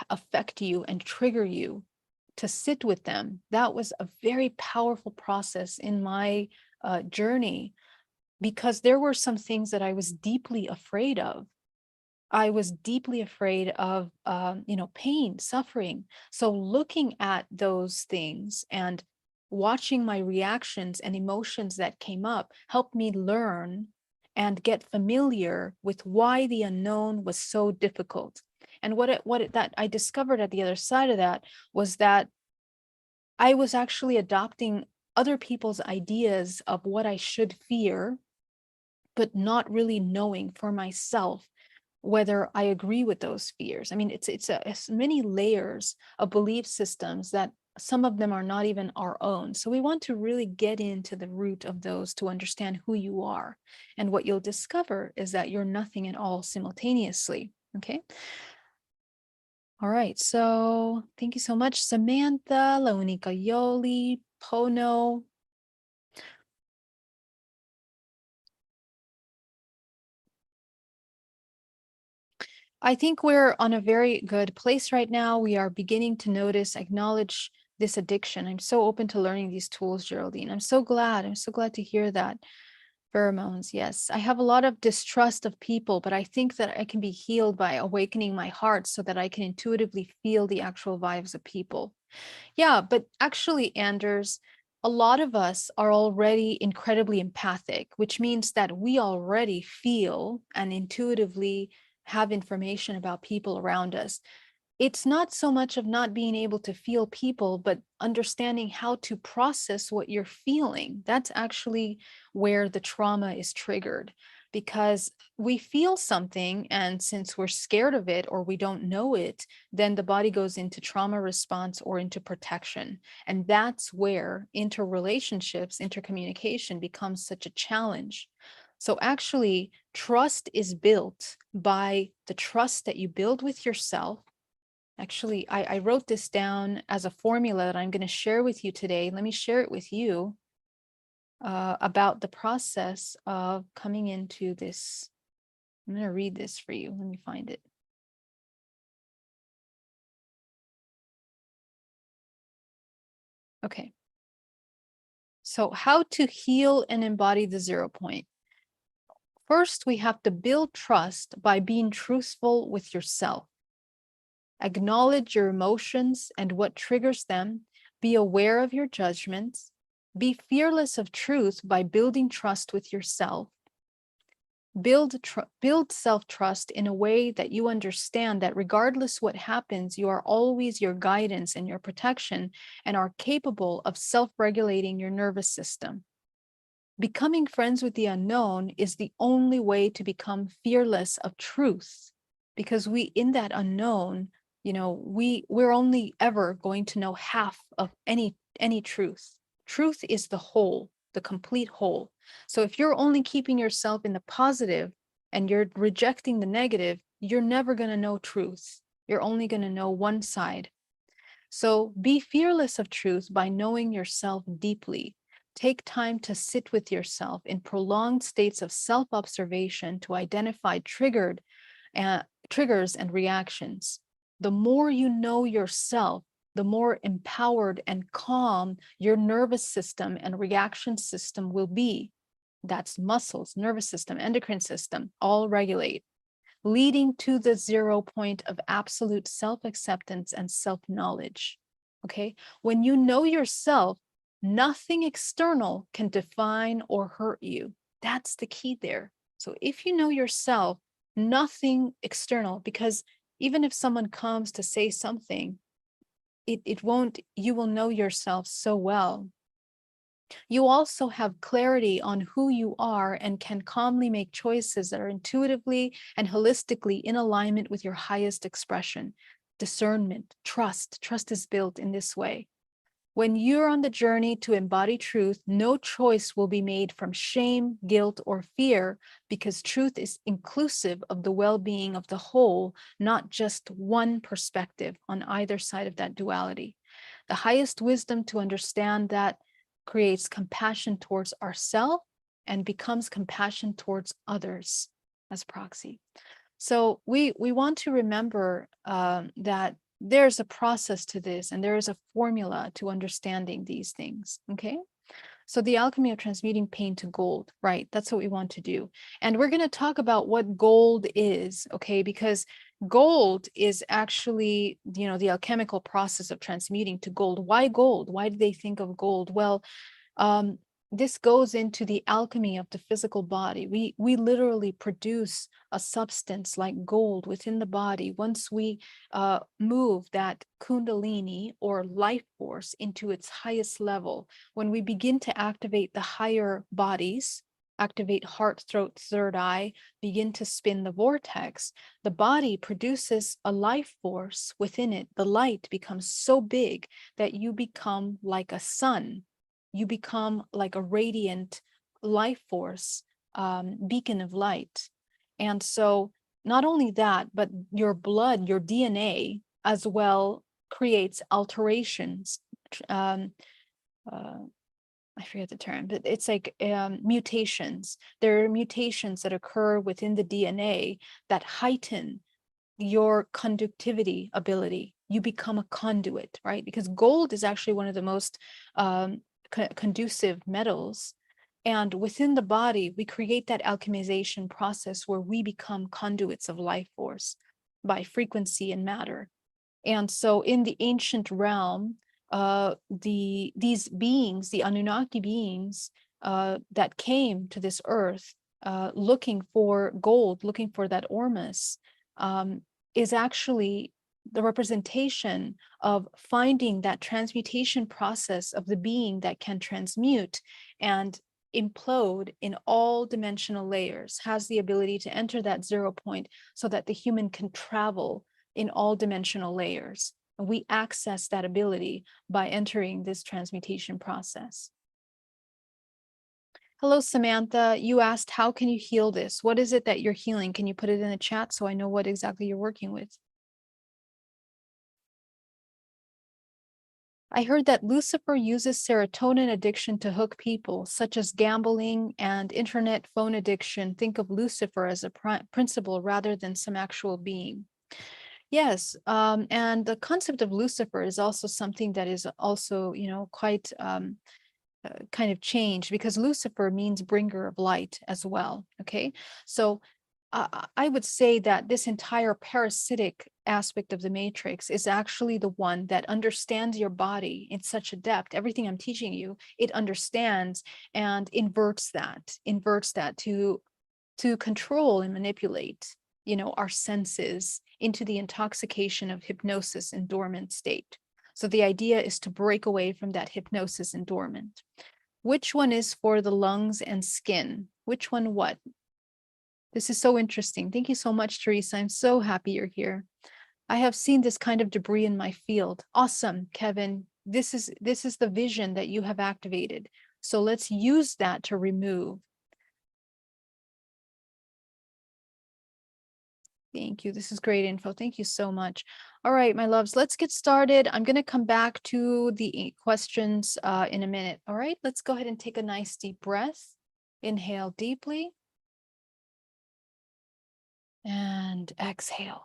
affect you and trigger you, to sit with them. That was a very powerful process in my journey, because there were some things that I was deeply afraid of. I was deeply afraid of, pain, suffering. So looking at those things and watching my reactions and emotions that came up helped me learn and get familiar with why the unknown was so difficult. And that I discovered at the other side of that was that I was actually adopting other people's ideas of what I should fear, but not really knowing for myself whether I agree with those fears. I mean, it's many layers of belief systems that some of them are not even our own. So we want to really get into the root of those to understand who you are. And what you'll discover is that you're nothing at all simultaneously. Okay. All right. So thank you so much, Samantha, Launika Yoli, Pono. I think we're on a very good place right now. We are beginning to notice, acknowledge this addiction. I'm so open to learning these tools, Geraldine. I'm so glad. I'm so glad to hear that. Pheromones, yes. I have a lot of distrust of people, but I think that I can be healed by awakening my heart so that I can intuitively feel the actual vibes of people. Yeah, but actually, Anders, a lot of us are already incredibly empathic, which means that we already feel and intuitively have information about people around us. It's not so much of not being able to feel people, but understanding how to process what you're feeling. That's actually where the trauma is triggered, because we feel something, and since we're scared of it or we don't know it, then the body goes into trauma response or into protection. And that's where interrelationships, intercommunication becomes such a challenge. So actually, trust is built by the trust that you build with yourself. Actually, I wrote this down as a formula that I'm going to share with you today. Let me share it with you about the process of coming into this. I'm going to read this for you. Let me find it. Okay. So how to heal and embody the 0 point. First, we have to build trust by being truthful with yourself. Acknowledge your emotions and what triggers them. Be aware of your judgments. Be fearless of truth by building trust with yourself. Build self-trust in a way that you understand that regardless what happens, you are always your guidance and your protection, and are capable of self-regulating your nervous system. Becoming friends with the unknown is the only way to become fearless of truth, because in that unknown, we're only ever going to know half of any truth. Truth is the whole, the complete whole. So if you're only keeping yourself in the positive and you're rejecting the negative, you're never going to know truth. You're only going to know one side. So be fearless of truth by knowing yourself deeply. Take time to sit with yourself in prolonged states of self-observation to identify triggers and reactions. The more you know yourself, the more empowered and calm your nervous system and reaction system will be. That's muscles, nervous system, endocrine system, all regulate, leading to the 0 point of absolute self-acceptance and self-knowledge. Okay, when you know yourself, nothing external can define or hurt you. That's the key there. So if you know yourself, nothing external, because even if someone comes to say something, it won't, you will know yourself so well. You also have clarity on who you are and can calmly make choices that are intuitively and holistically in alignment with your highest expression. Discernment, trust. Trust is built in this way. When you're on the journey to embody truth, no choice will be made from shame, guilt, or fear, because truth is inclusive of the well-being of the whole, not just one perspective on either side of that duality. The highest wisdom to understand that creates compassion towards ourselves and becomes compassion towards others. as proxy. So we want to remember that there's a process to this, and there is a formula to understanding these things. Okay. So the alchemy of transmuting pain to gold, right? That's what we want to do. And we're going to talk about what gold is, okay? Because gold is actually, the alchemical process of transmuting to gold. Why gold? Why do they think of gold? Well, um, this goes into the alchemy of the physical body. We literally produce a substance like gold within the body once we move that kundalini or life force into its highest level. When we begin to activate the higher bodies, activate heart, throat, third eye, begin to spin the vortex, the body produces a life force within it. The light becomes so big that you become like a sun. You become like a radiant life force, beacon of light. And so not only that, but your blood, your DNA as well creates alterations. Um, uh, I forget the term, but it's like mutations. There are mutations that occur within the DNA that heighten your conductivity ability. You become a conduit, right? Because gold is actually one of the most conducive metals. And within the body, we create that alchemization process where we become conduits of life force by frequency and matter. And so in the ancient realm, these beings, the Anunnaki beings that came to this earth looking for gold, looking for that ormus, is actually the representation of finding that transmutation process of the being that can transmute and implode in all dimensional layers, has the ability to enter that 0 point so that the human can travel in all dimensional layers. And we access that ability by entering this transmutation process. Hello, Samantha. You asked, how can you heal this? What is it that you're healing? Can you put it in the chat so I know what exactly you're working with? I heard that Lucifer uses serotonin addiction to hook people, such as gambling and internet phone addiction. Think of Lucifer as a principle rather than some actual being. Yes, and the concept of Lucifer is also something that is also, quite kind of changed, because Lucifer means bringer of light as well. Okay, so I would say that this entire parasitic aspect of the matrix is actually the one that understands your body in such a depth. Everything I'm teaching you, it understands and inverts that to control and manipulate, our senses into the intoxication of hypnosis and dormant state. So the idea is to break away from that hypnosis and dormant. Which one is for the lungs and skin? Which one what? This is so interesting. Thank you so much, Teresa. I'm so happy you're here. I have seen this kind of debris in my field. Awesome, Kevin. This is the vision that you have activated. So let's use that to remove. Thank you. This is great info. Thank you so much. All right, my loves, let's get started. I'm going to come back to the questions in a minute. All right, let's go ahead and take a nice deep breath. Inhale deeply and exhale.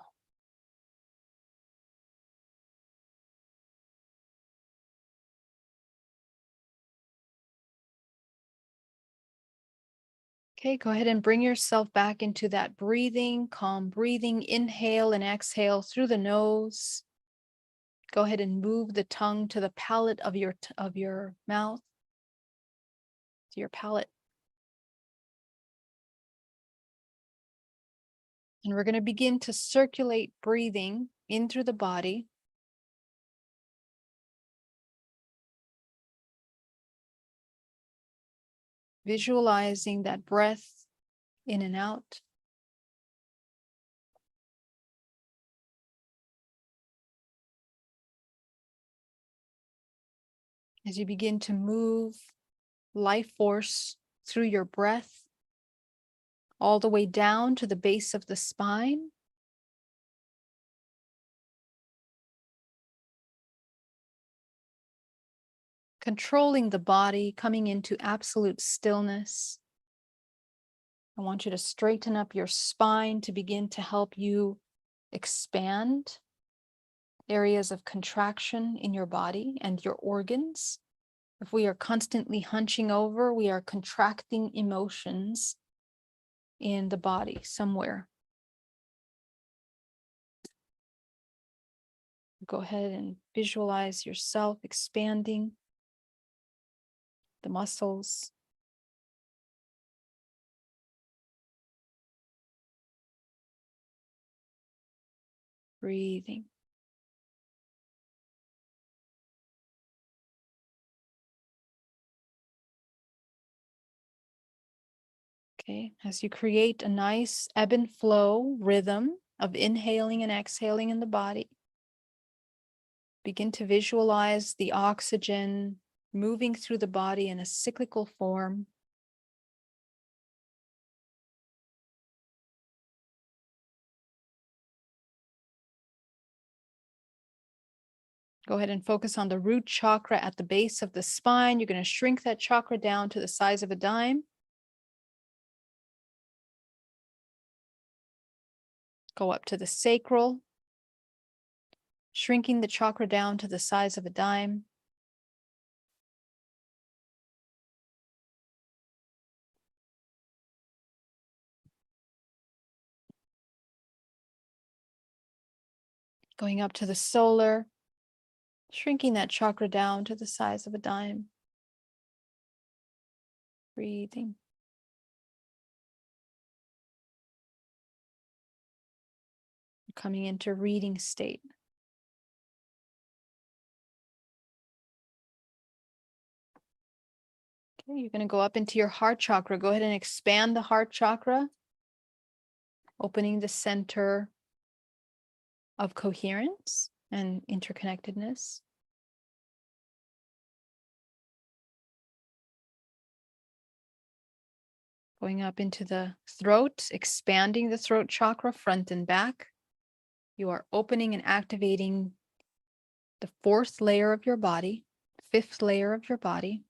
Okay, go ahead and bring yourself back into that breathing, calm breathing. Inhale and exhale through the nose. Go ahead and move the tongue to the palate of your mouth, to your palate. And we're going to begin to circulate breathing in through the body. Visualizing that breath in and out. As you begin to move life force through your breath, all the way down to the base of the spine. Controlling the body, coming into absolute stillness. I want you to straighten up your spine to begin to help you expand areas of contraction in your body and your organs. If we are constantly hunching over, we are contracting emotions in the body somewhere. Go ahead and visualize yourself expanding the muscles. Breathing. Okay, as you create a nice ebb and flow rhythm of inhaling and exhaling in the body, begin to visualize the oxygen moving through the body in a cyclical form. Go ahead and focus on the root chakra at the base of the spine. You're going to shrink that chakra down to the size of a dime. Go up to the sacral, shrinking the chakra down to the size of a dime. Going up to the solar, shrinking that chakra down to the size of a dime. Breathing. Coming into reading state. Okay, you're going to go up into your heart chakra. Go ahead and expand the heart chakra, opening the center of coherence and interconnectedness. Going up into the throat, expanding the throat chakra front and back. You are opening and activating the fourth layer of your body, fifth layer of your body.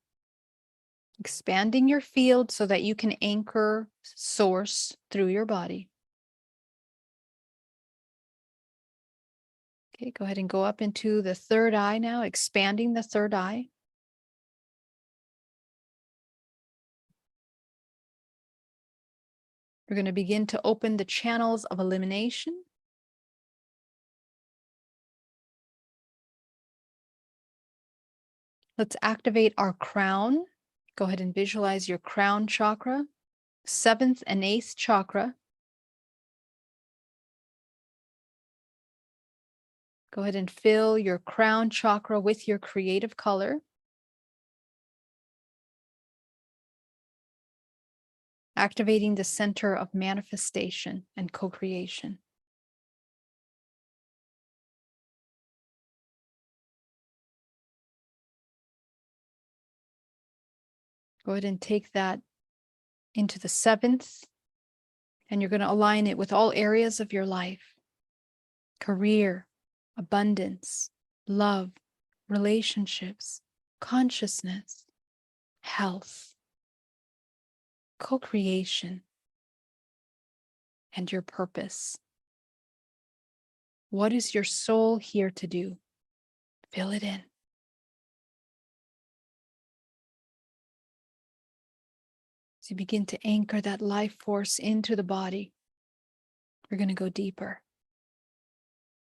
Expanding your field so that you can anchor source through your body. Okay, go ahead and go up into the third eye now, expanding the third eye. We're going to begin to open the channels of elimination. Let's activate our crown. Go ahead and visualize your crown chakra, 7th and 8th chakra. Go ahead and fill your crown chakra with your creative color. Activating the center of manifestation and co-creation. Go ahead and take that into the 7th, and you're going to align it with all areas of your life. Career, abundance, love, relationships, consciousness, health, co-creation, and your purpose. What is your soul here to do? Fill it in. As you begin to anchor that life force into the body, we're going to go deeper.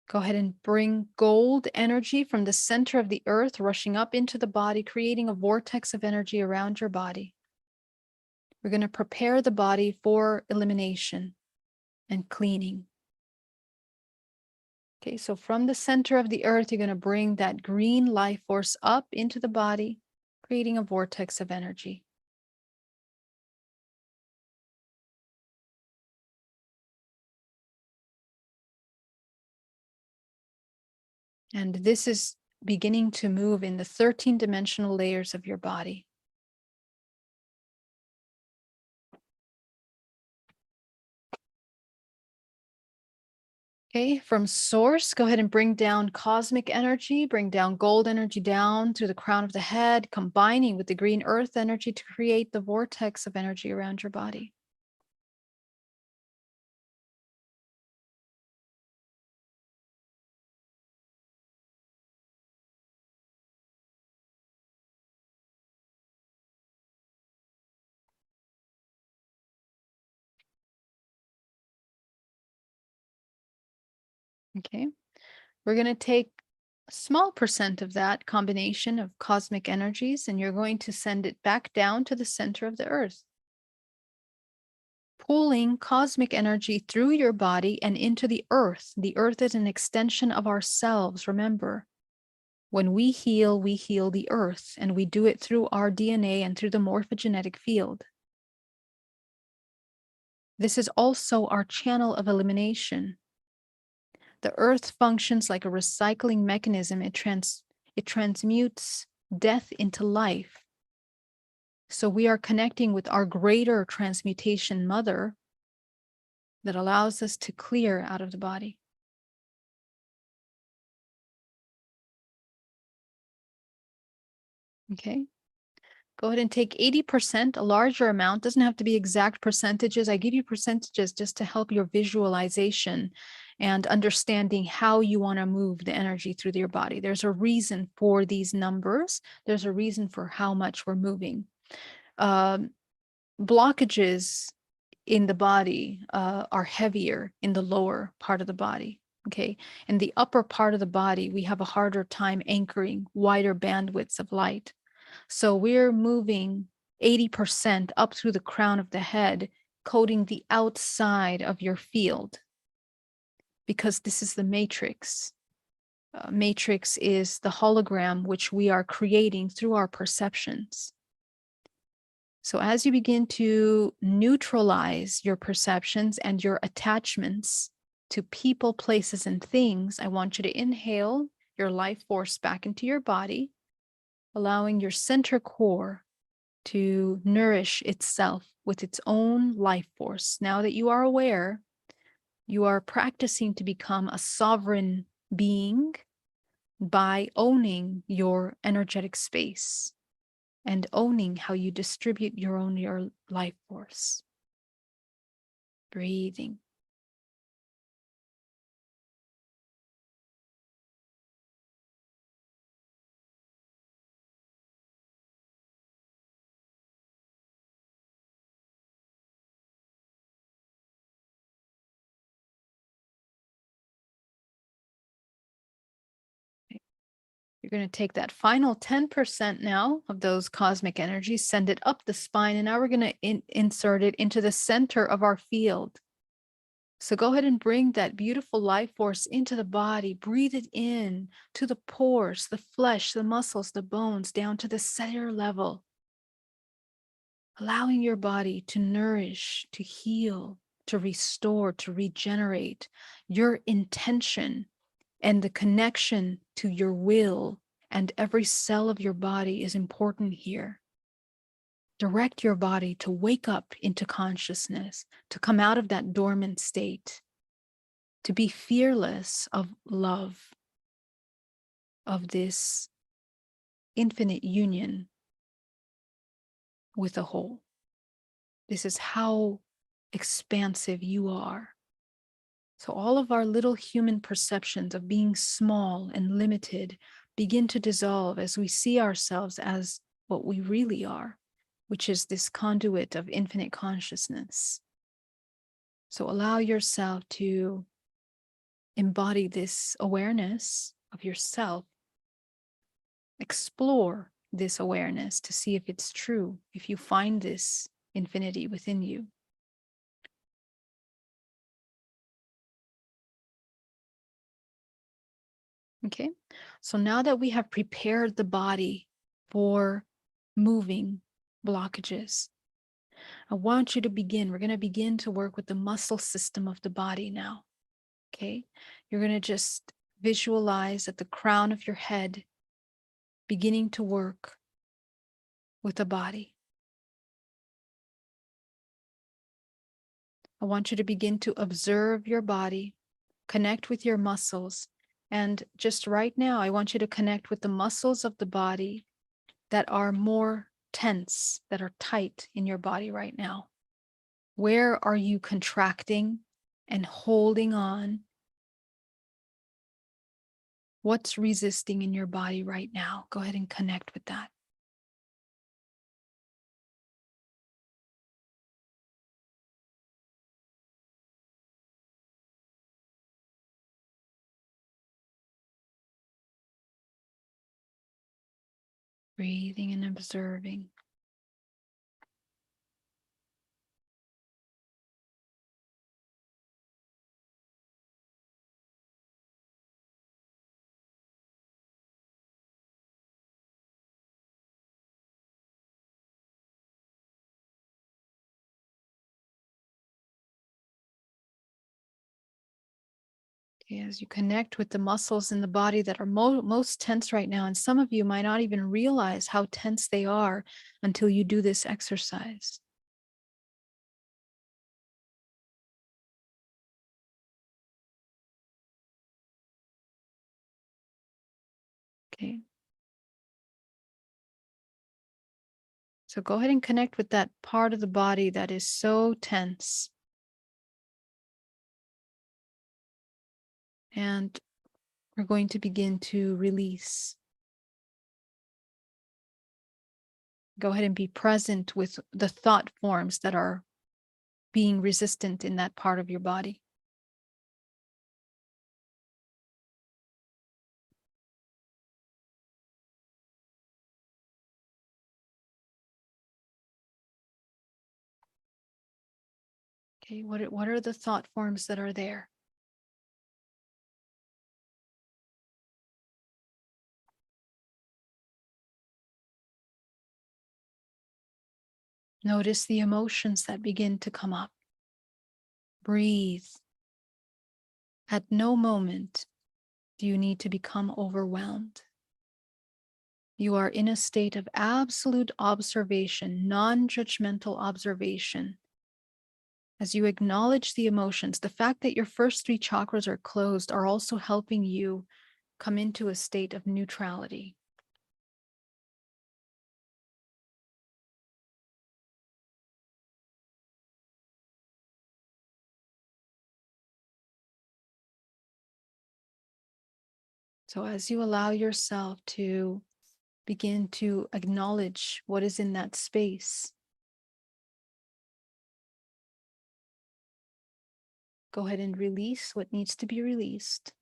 Go ahead and bring gold energy from the center of the earth, rushing up into the body, creating a vortex of energy around your body. We're going to prepare the body for elimination and cleaning. Okay, so from the center of the earth, you're going to bring that green life force up into the body, creating a vortex of energy. And this is beginning to move in the 13-dimensional layers of your body. Okay, from source, go ahead and bring down cosmic energy, bring down gold energy down to the crown of the head, combining with the green earth energy to create the vortex of energy around your body. Okay. We're going to take a small percent of that combination of cosmic energies, and you're going to send it back down to the center of the earth, pulling cosmic energy through your body and into the earth. The earth is an extension of ourselves. Remember, when we heal the earth, and we do it through our DNA and through the morphogenetic field. This is also our channel of elimination. The earth functions like a recycling mechanism. It transmutes death into life. So we are connecting with our greater transmutation mother that allows us to clear out of the body. Okay. Go ahead and take 80%, a larger amount. Doesn't have to be exact percentages. I give you percentages just to help your visualization and understanding how you want to move the energy through your body. There's a reason for these numbers. There's a reason for how much we're moving. Blockages in the body are heavier in the lower part of the body. Okay. In the upper part of the body, we have a harder time anchoring wider bandwidths of light. So we're moving 80% up through the crown of the head, coating the outside of your field, because this is the matrix. Matrix is the hologram which we are creating through our perceptions. So as you begin to neutralize your perceptions and your attachments to people, places, and things, I want you to inhale your life force back into your body, allowing your center core to nourish itself with its own life force. Now that you are aware, you are practicing to become a sovereign being by owning your energetic space and owning how you distribute your life force. Breathing. You're going to take that final 10% now of those cosmic energies, send it up the spine, and now we're going to insert it into the center of our field. So go ahead and bring that beautiful life force into the body. Breathe it in to the pores, the flesh, the muscles, the bones, down to the cellular level. Allowing your body to nourish, to heal, to restore, to regenerate. Your intention and the connection to your will and every cell of your body is important here. Direct your body to wake up into consciousness, to come out of that dormant state, to be fearless of love, of this infinite union with the whole. This is how expansive you are. So all of our little human perceptions of being small and limited begin to dissolve as we see ourselves as what we really are, which is this conduit of infinite consciousness. So allow yourself to embody this awareness of yourself. Explore this awareness to see if it's true, if you find this infinity within you. Okay, so now that we have prepared the body for moving blockages, I want you to begin. We're going to begin to work with the muscle system of the body now. Okay, you're going to just visualize at the crown of your head beginning to work with the body. I want you to begin to observe your body, connect with your muscles. And just right now, I want you to connect with the muscles of the body that are more tense, that are tight in your body right now. Where are you contracting and holding on? What's resisting in your body right now? Go ahead and connect with that. Breathing and observing. Okay, as you connect with the muscles in the body that are most tense right now, and some of you might not even realize how tense they are until you do this exercise. Okay. So go ahead and connect with that part of the body that is so tense. And we're going to begin to release. Go ahead and be present with the thought forms that are being resistant in that part of your body. Okay, what are the thought forms that are there? Notice the emotions that begin to come up. Breathe. At no moment do you need to become overwhelmed. You are in a state of absolute observation, non-judgmental observation. As you acknowledge the emotions, the fact that your first three chakras are closed are also helping you come into a state of neutrality. So as you allow yourself to begin to acknowledge what is in that space, go ahead and release what needs to be released.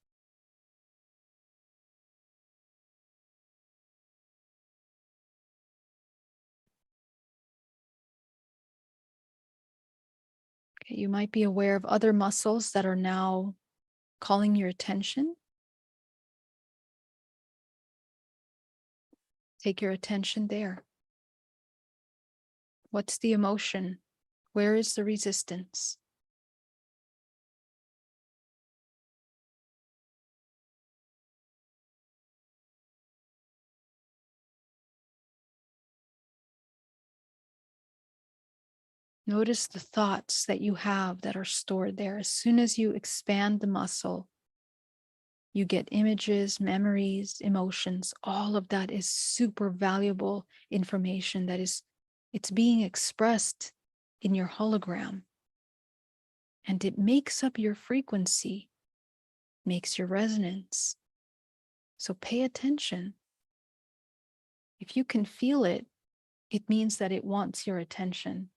Okay, you might be aware of other muscles that are now calling your attention. Take your attention there. What's the emotion? Where is the resistance? Notice the thoughts that you have that are stored there. As soon as you expand the muscle, you get images, memories, emotions. All of that is super valuable information it's being expressed in your hologram. And it makes up your frequency, makes your resonance. So pay attention. If you can feel it, it means that it wants your attention.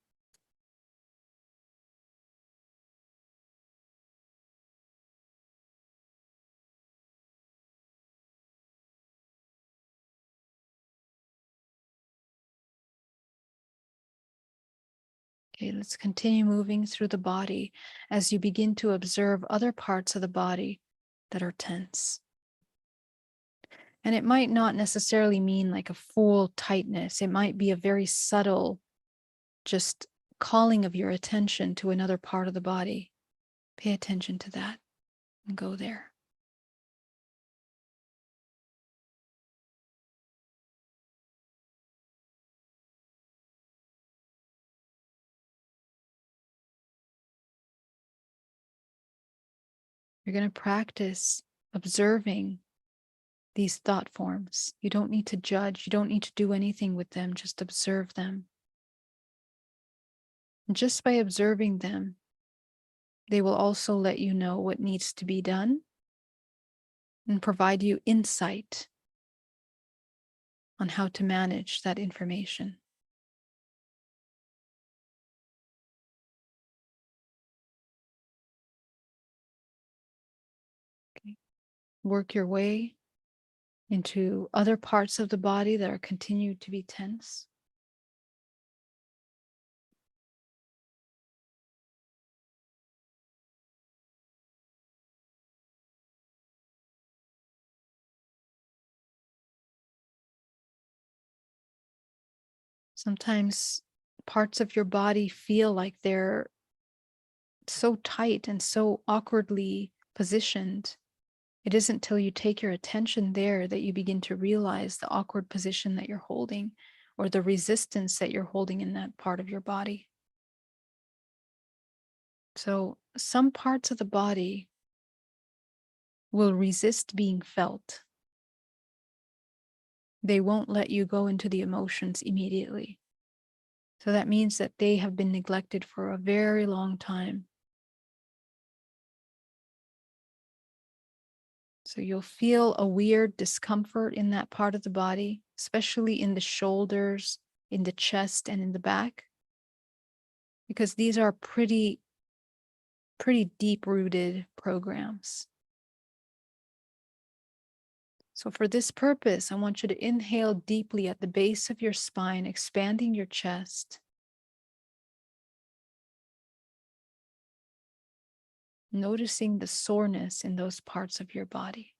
Okay, let's continue moving through the body as you begin to observe other parts of the body that are tense. And it might not necessarily mean like a full tightness. It might be a very subtle, just calling of your attention to another part of the body. Pay attention to that and go there. You're going to practice observing these thought forms. You don't need to judge. You don't need to do anything with them. Just observe them. And just by observing them, they will also let you know what needs to be done and provide you insight on how to manage that information. Okay. Work your way into other parts of the body that are continued to be tense. Sometimes parts of your body feel like they're so tight and so awkwardly positioned. It isn't till you take your attention there that you begin to realize the awkward position that you're holding or the resistance that you're holding in that part of your body. So, some parts of the body will resist being felt. They won't let you go into the emotions immediately. So, that means that they have been neglected for a very long time. So you'll feel a weird discomfort in that part of the body, especially in the shoulders, in the chest, and in the back, because these are pretty deep rooted programs. So for this purpose, I want you to inhale deeply at the base of your spine, expanding your chest. Noticing the soreness in those parts of your body.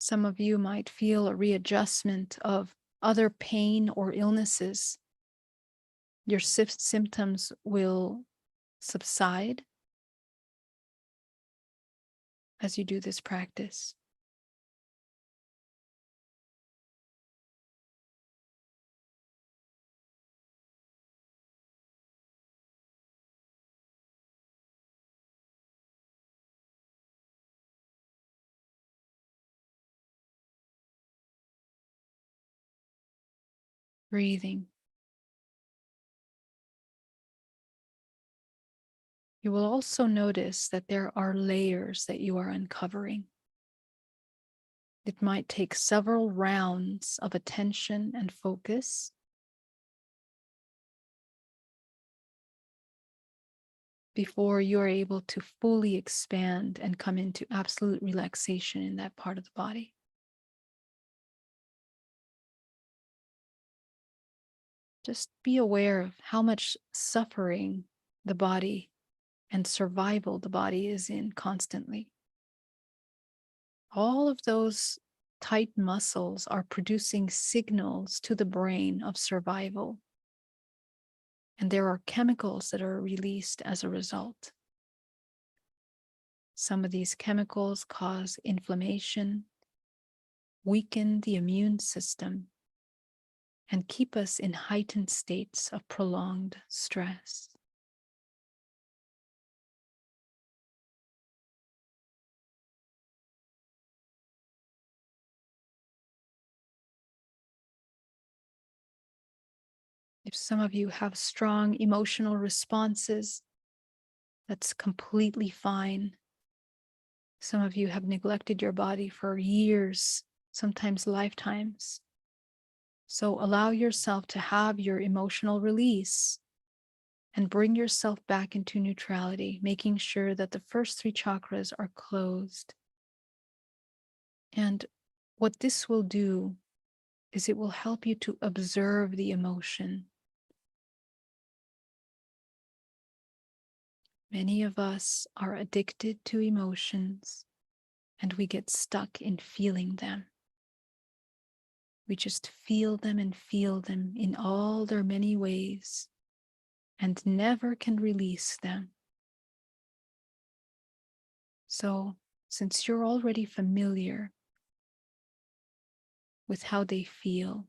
Some of you might feel a readjustment of other pain or illnesses. Your symptoms will subside as you do this practice. Breathing. You will also notice that there are layers that you are uncovering. It might take several rounds of attention and focus before you're able to fully expand and come into absolute relaxation in that part of the body. Just be aware of how much suffering the body and survival the body is in constantly. All of those tight muscles are producing signals to the brain of survival. And there are chemicals that are released as a result. Some of these chemicals cause inflammation, weaken the immune system, and keep us in heightened states of prolonged stress. If some of you have strong emotional responses, that's completely fine. Some of you have neglected your body for years, sometimes lifetimes. So allow yourself to have your emotional release and bring yourself back into neutrality, making sure that the first three chakras are closed. And what this will do is it will help you to observe the emotion. Many of us are addicted to emotions and we get stuck in feeling them. We just feel them in all their many ways and never can release them. So, since you're already familiar with how they feel,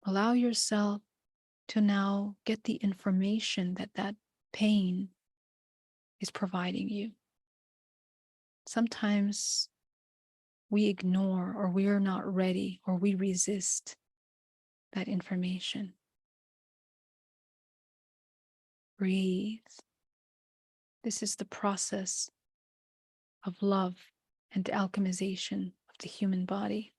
allow yourself to now get the information that that pain is providing you. Sometimes we ignore or we are not ready or we resist that information. Breathe. This is the process of love and alchemization of the human body.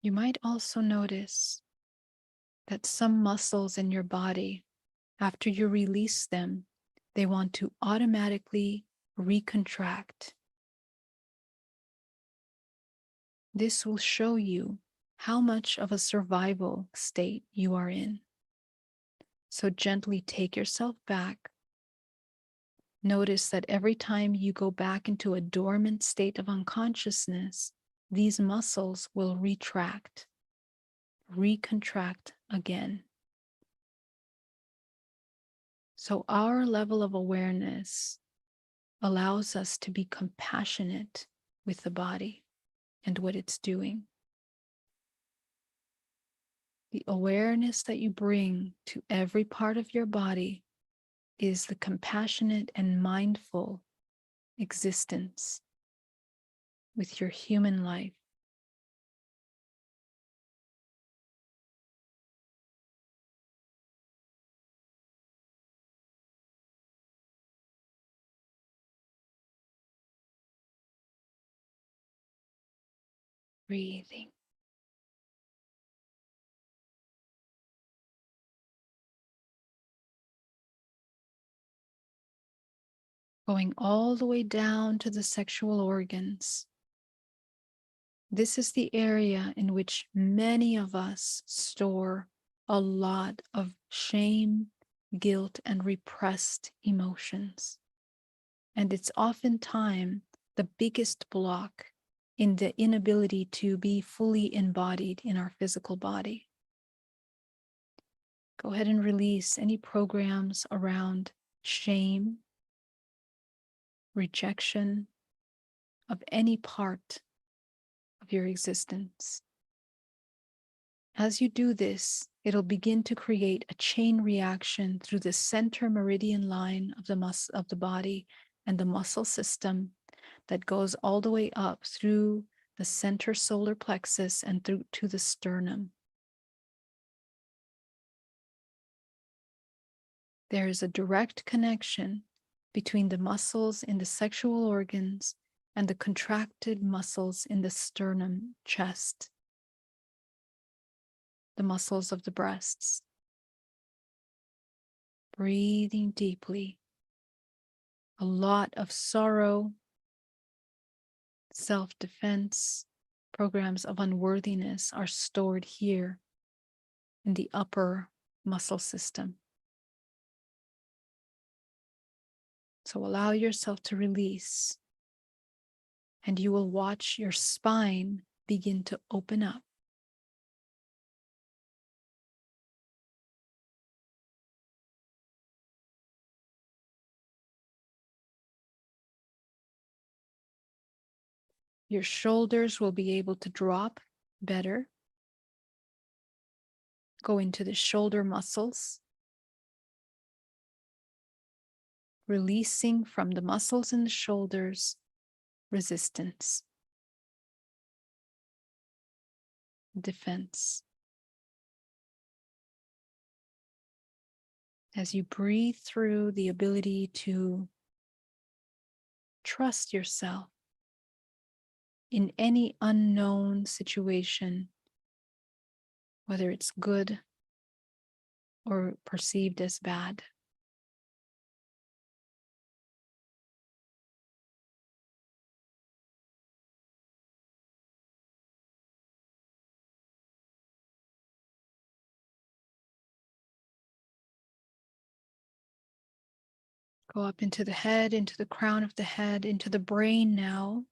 You might also notice that some muscles in your body, after you release them, they want to automatically recontract. This will show you how much of a survival state you are in. So gently take yourself back. Notice that every time you go back into a dormant state of unconsciousness, these muscles will retract, recontract again. So our level of awareness allows us to be compassionate with the body and what it's doing. The awareness that you bring to every part of your body is the compassionate and mindful existence with your human life. Breathing. Going all the way down to the sexual organs. This is the area in which many of us store a lot of shame, guilt, and repressed emotions. And it's oftentimes the biggest block in the inability to be fully embodied in our physical body. Go ahead and release any programs around shame, rejection of any part of your existence. As you do this, it'll begin to create a chain reaction through the center meridian line of the body and the muscle system that goes all the way up through the center solar plexus and through to the sternum. There is a direct connection between the muscles in the sexual organs and the contracted muscles in the sternum chest, the muscles of the breasts. Breathing deeply. A lot of sorrow, self-defense, programs of unworthiness are stored here in the upper muscle system. So allow yourself to release, and you will watch your spine begin to open up. Your shoulders will be able to drop better. Go into the shoulder muscles, releasing from the muscles in the shoulders resistance, defense. As you breathe through the ability to trust yourself in any unknown situation, whether it's good or perceived as bad. Go up into the head, into the crown of the head, into the brain now.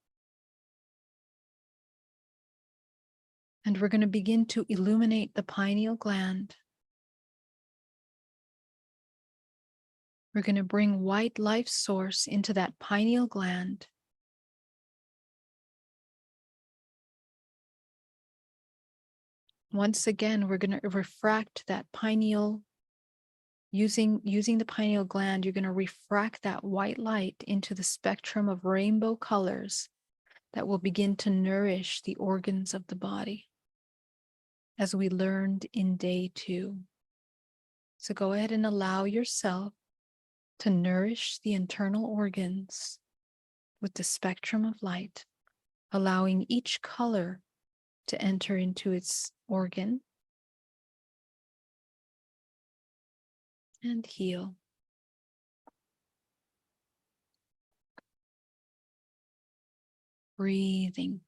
And we're going to begin to illuminate the pineal gland. We're going to bring white life source into that pineal gland. Once again, we're going to refract that pineal. Using the pineal gland, you're going to refract that white light into the spectrum of rainbow colors that will begin to nourish the organs of the body, as we learned in day 2. So go ahead and allow yourself to nourish the internal organs with the spectrum of light, allowing each color to enter into its organ and heal. Breathing.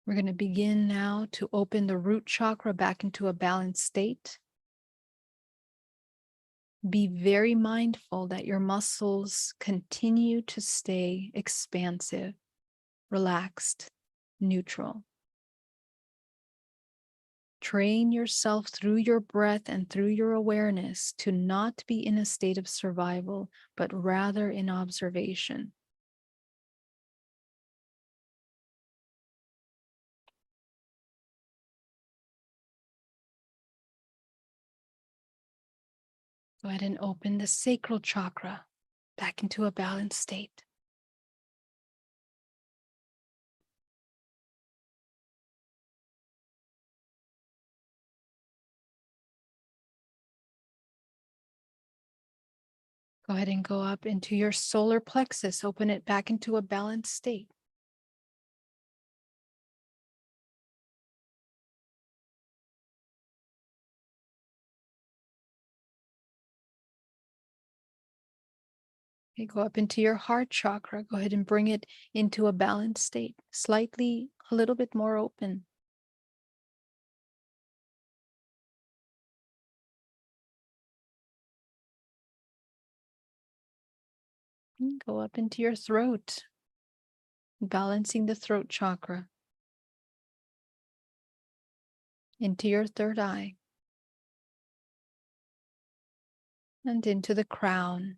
We're going to begin now to open the root chakra back into a balanced state. Be very mindful that your muscles continue to stay expansive, relaxed, neutral. Train yourself through your breath and through your awareness to not be in a state of survival, but rather in observation. Go ahead and open the sacral chakra back into a balanced state. Go ahead and go up into your solar plexus. Open it back into a balanced state. Okay, go up into your heart chakra. Go ahead and bring it into a balanced state, slightly a little bit more open. And go up into your throat, balancing the throat chakra, into your third eye, and into the crown.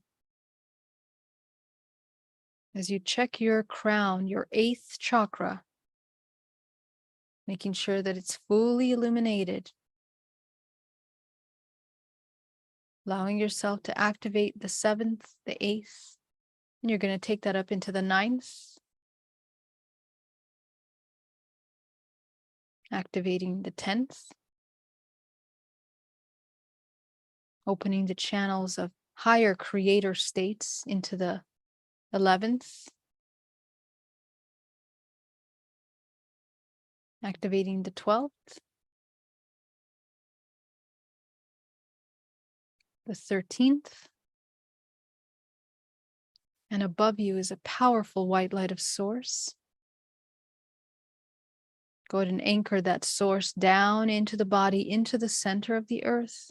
As you check your crown, your 8th chakra, making sure that it's fully illuminated, allowing yourself to activate the 7th, the 8th, and you're going to take that up into the 9th, activating the 10th, opening the channels of higher creator states into the 11th, activating the 12th, the 13th, and above you is a powerful white light of source. Go ahead and anchor that source down into the body, into the center of the earth.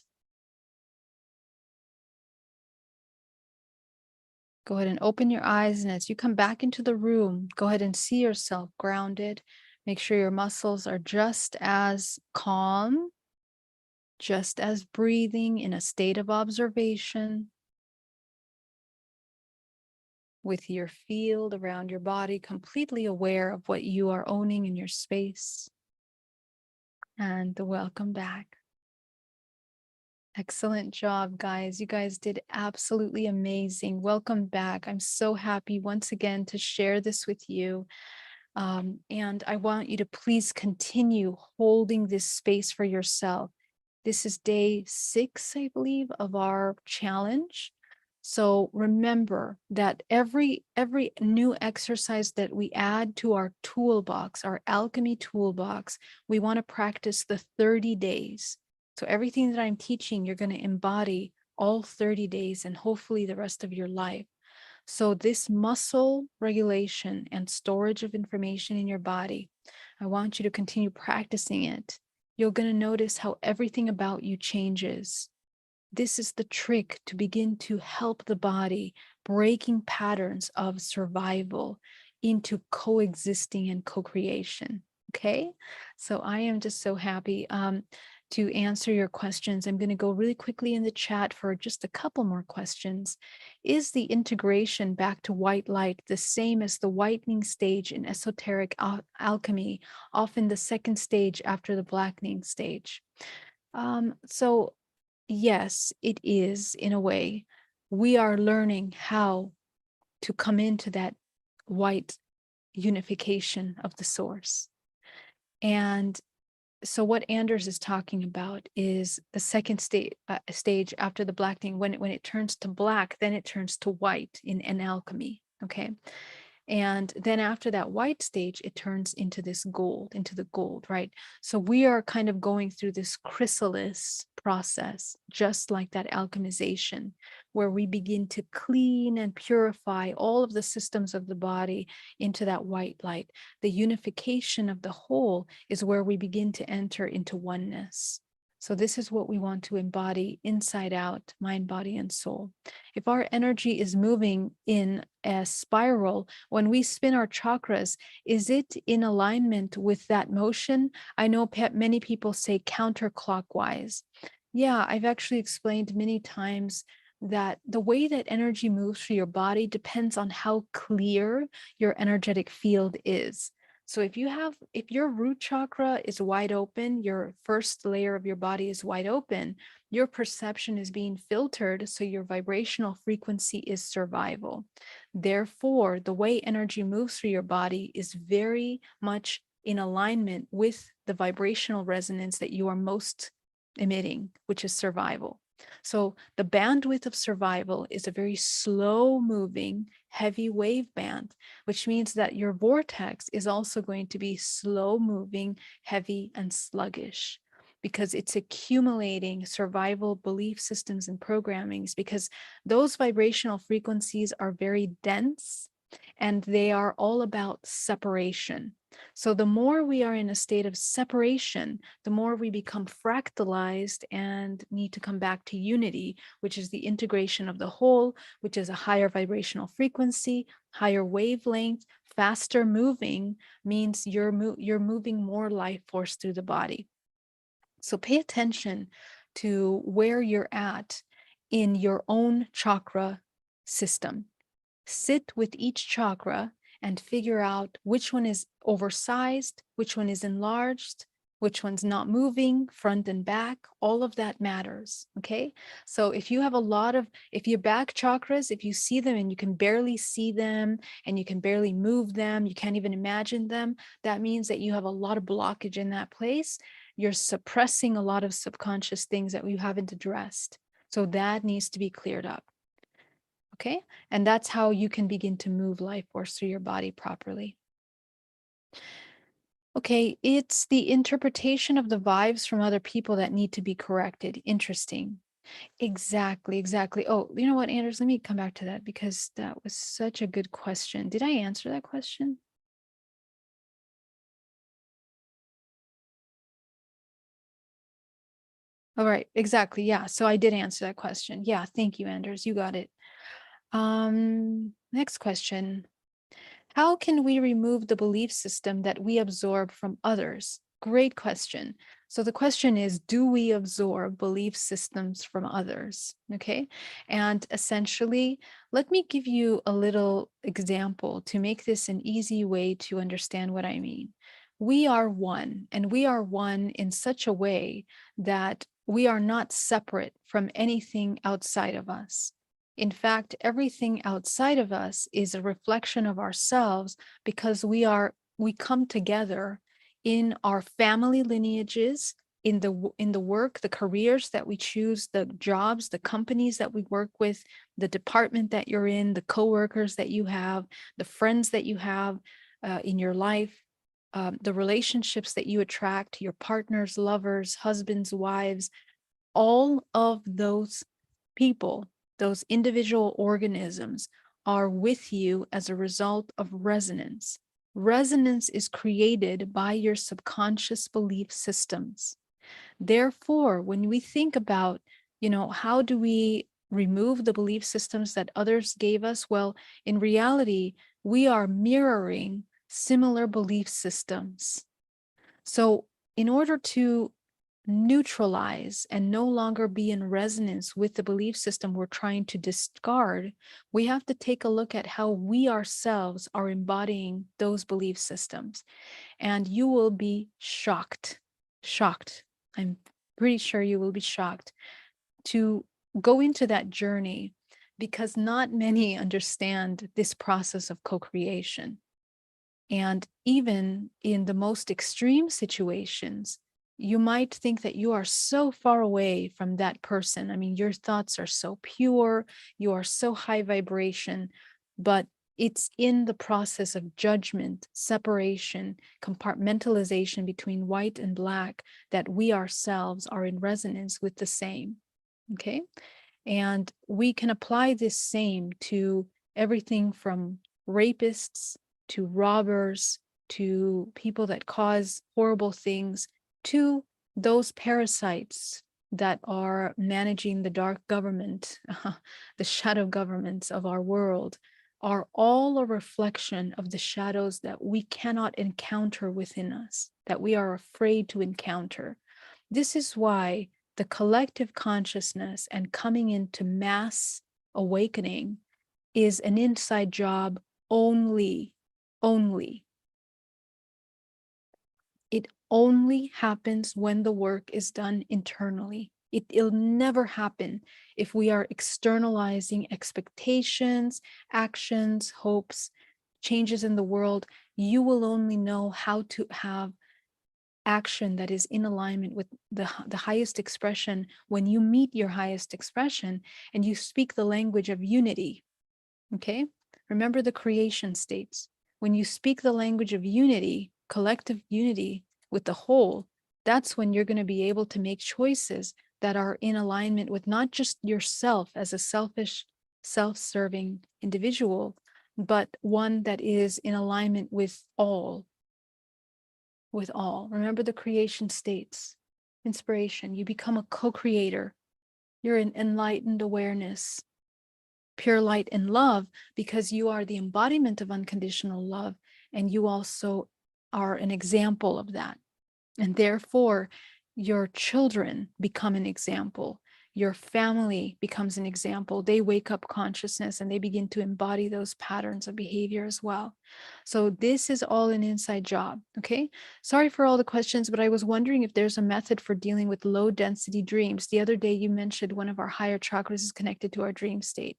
Go ahead and open your eyes, and as you come back into the room, go ahead and see yourself grounded. Make sure your muscles are just as calm, just as breathing in a state of observation, with your field around your body completely aware of what you are owning in your space. And welcome back. Excellent job, guys. You guys did absolutely amazing. Welcome back. I'm so happy once again to share this with you. And I want you to please continue holding this space for yourself. This is day 6, I believe, of our challenge. So remember that every new exercise that we add to our toolbox, our alchemy toolbox, we want to practice the 30 days. So everything that I'm teaching, you're going to embody all 30 days and hopefully the rest of your life. So this muscle regulation and storage of information in your body, I want you to continue practicing it. You're going to notice how everything about you changes. This is the trick to begin to help the body breaking patterns of survival into coexisting and co-creation. Okay, so I am just so happy. to answer your questions. I'm going to go really quickly in the chat for just a couple more questions. Is the integration back to white light the same as the whitening stage in esoteric alchemy, often the second stage after the blackening stage? So yes, it is in a way. We are learning how to come into that white unification of the source. And so what Anders is talking about is the second stage after the blackening. When it turns to black, then it turns to white in alchemy. Okay. And then after that white stage, it turns into the gold, right? So we are kind of going through this chrysalis process, just like that alchemization, where we begin to clean and purify all of the systems of the body into that white light. The unification of the whole is where we begin to enter into oneness. So this is what we want to embody inside out, mind, body, and soul. If our energy is moving in a spiral, when we spin our chakras, is it in alignment with that motion? I know many people say counterclockwise. Yeah, I've actually explained many times that the way that energy moves through your body depends on how clear your energetic field is. So if your root chakra is wide open, your first layer of your body is wide open, your perception is being filtered, so your vibrational frequency is survival. Therefore, the way energy moves through your body is very much in alignment with the vibrational resonance that you are most emitting, which is survival. So the bandwidth of survival is a very slow moving, heavy wave band, which means that your vortex is also going to be slow moving, heavy, and sluggish, because it's accumulating survival belief systems and programmings, because those vibrational frequencies are very dense and they are all about separation. So the more we are in a state of separation, the more we become fractalized and need to come back to unity, which is the integration of the whole, which is a higher vibrational frequency, higher wavelength, faster moving means you're moving more life force through the body. So pay attention to where you're at in your own chakra system. Sit with each chakra and figure out which one is oversized, which one is enlarged, which one's not moving, front and back. All of that matters. Okay. So if you have if your back chakras, if you see them and you can barely see them and you can barely move them, you can't even imagine them, that means that you have a lot of blockage in that place. You're suppressing a lot of subconscious things that you haven't addressed. So that needs to be cleared up. Okay. And that's how you can begin to move life force through your body properly. Okay. It's the interpretation of the vibes from other people that need to be corrected. Interesting. Exactly. Exactly. Oh, you know what, Anders? Let me come back to that because that was such a good question. Did I answer that question? All right. Exactly. Yeah. So I did answer that question. Yeah. Thank you, Anders. You got it. Next question. How can we remove the belief system that we absorb from others? Great question. So the question is, do we absorb belief systems from others? Okay. And essentially, let me give you a little example to make this an easy way to understand what I mean. We are one, and we are one in such a way that we are not separate from anything outside of us. In fact, everything outside of us is a reflection of ourselves, because we come together in our family lineages, in the work, the careers that we choose, the jobs, the companies that we work with, the department that you're in, the coworkers that you have, the friends that you have in your life, the relationships that you attract, your partners, lovers, husbands, wives, all of those people, those individual organisms, are with you as a result of resonance. Resonance is created by your subconscious belief systems. Therefore, when we think about, how do we remove the belief systems that others gave us? Well, in reality, we are mirroring similar belief systems. So, in order to neutralize and no longer be in resonance with the belief system we're trying to discard, we have to take a look at how we ourselves are embodying those belief systems. And you will be shocked. I'm pretty sure you will be shocked to go into that journey, because not many understand this process of co-creation. And even in the most extreme situations, you might think that you are so far away from that person. I mean, your thoughts are so pure, you are so high vibration, but it's in the process of judgment, separation, compartmentalization between white and black that we ourselves are in resonance with the same. Okay. And we can apply this same to everything from rapists to robbers to people that cause horrible things to those parasites that are managing the dark government, the shadow governments of our world, are all a reflection of the shadows that we cannot encounter within us, that we are afraid to encounter. This is why the collective consciousness and coming into mass awakening is an inside job only. It only happens when the work is done internally. It'll never happen if we are externalizing expectations, actions, hopes, changes in the world. You will only know how to have action that is in alignment with the highest expression when you meet your highest expression and you speak the language of unity. Okay? Remember the creation states. When you speak the language of unity, collective unity with the whole, that's when you're going to be able to make choices that are in alignment with not just yourself as a selfish, self-serving individual, but one that is in alignment with all. With all. Remember the creation states. Inspiration. You become a co-creator. You're in enlightened awareness, pure light and love, because you are the embodiment of unconditional love, and you also are an example of that. And therefore, your children become an example. Your family becomes an example. They wake up consciousness and they begin to embody those patterns of behavior as well. So this is all an inside job, okay? Sorry for all the questions, but I was wondering if there's a method for dealing with low density dreams. The other day you mentioned one of our higher chakras is connected to our dream state.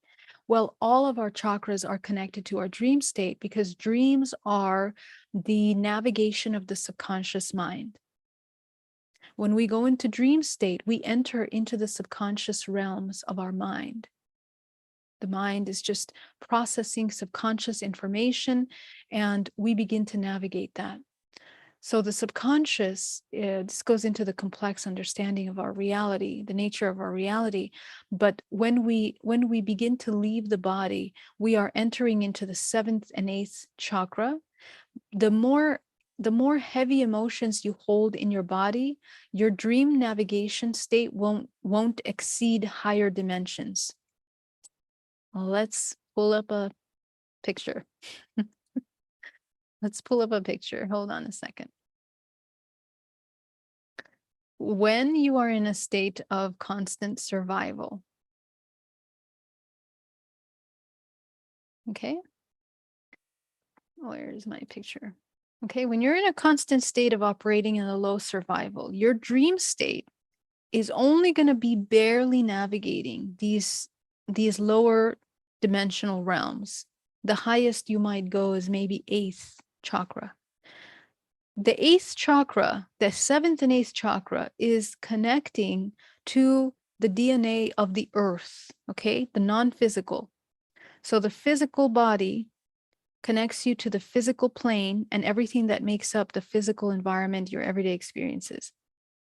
Well, all of our chakras are connected to our dream state because dreams are the navigation of the subconscious mind. When we go into dream state, we enter into the subconscious realms of our mind. The mind is just processing subconscious information, and we begin to navigate that. So the subconscious, this goes into the complex understanding of our reality, the nature of our reality. But when we begin to leave the body, we are entering into the 7th and 8th chakra. The more heavy emotions you hold in your body, your dream navigation state won't exceed higher dimensions. Well, let's pull up a picture. Let's pull up a picture. Hold on a second. When you are in a state of constant survival, okay? Where's my picture? Okay, when you're in a constant state of operating in a low survival, your dream state is only going to be barely navigating these lower dimensional realms. The highest you might go is maybe 8th chakra. The 8th chakra, the 7th and 8th chakra, is connecting to the DNA of the earth, okay? The non-physical. So the physical body connects you to the physical plane and everything that makes up the physical environment, your everyday experiences.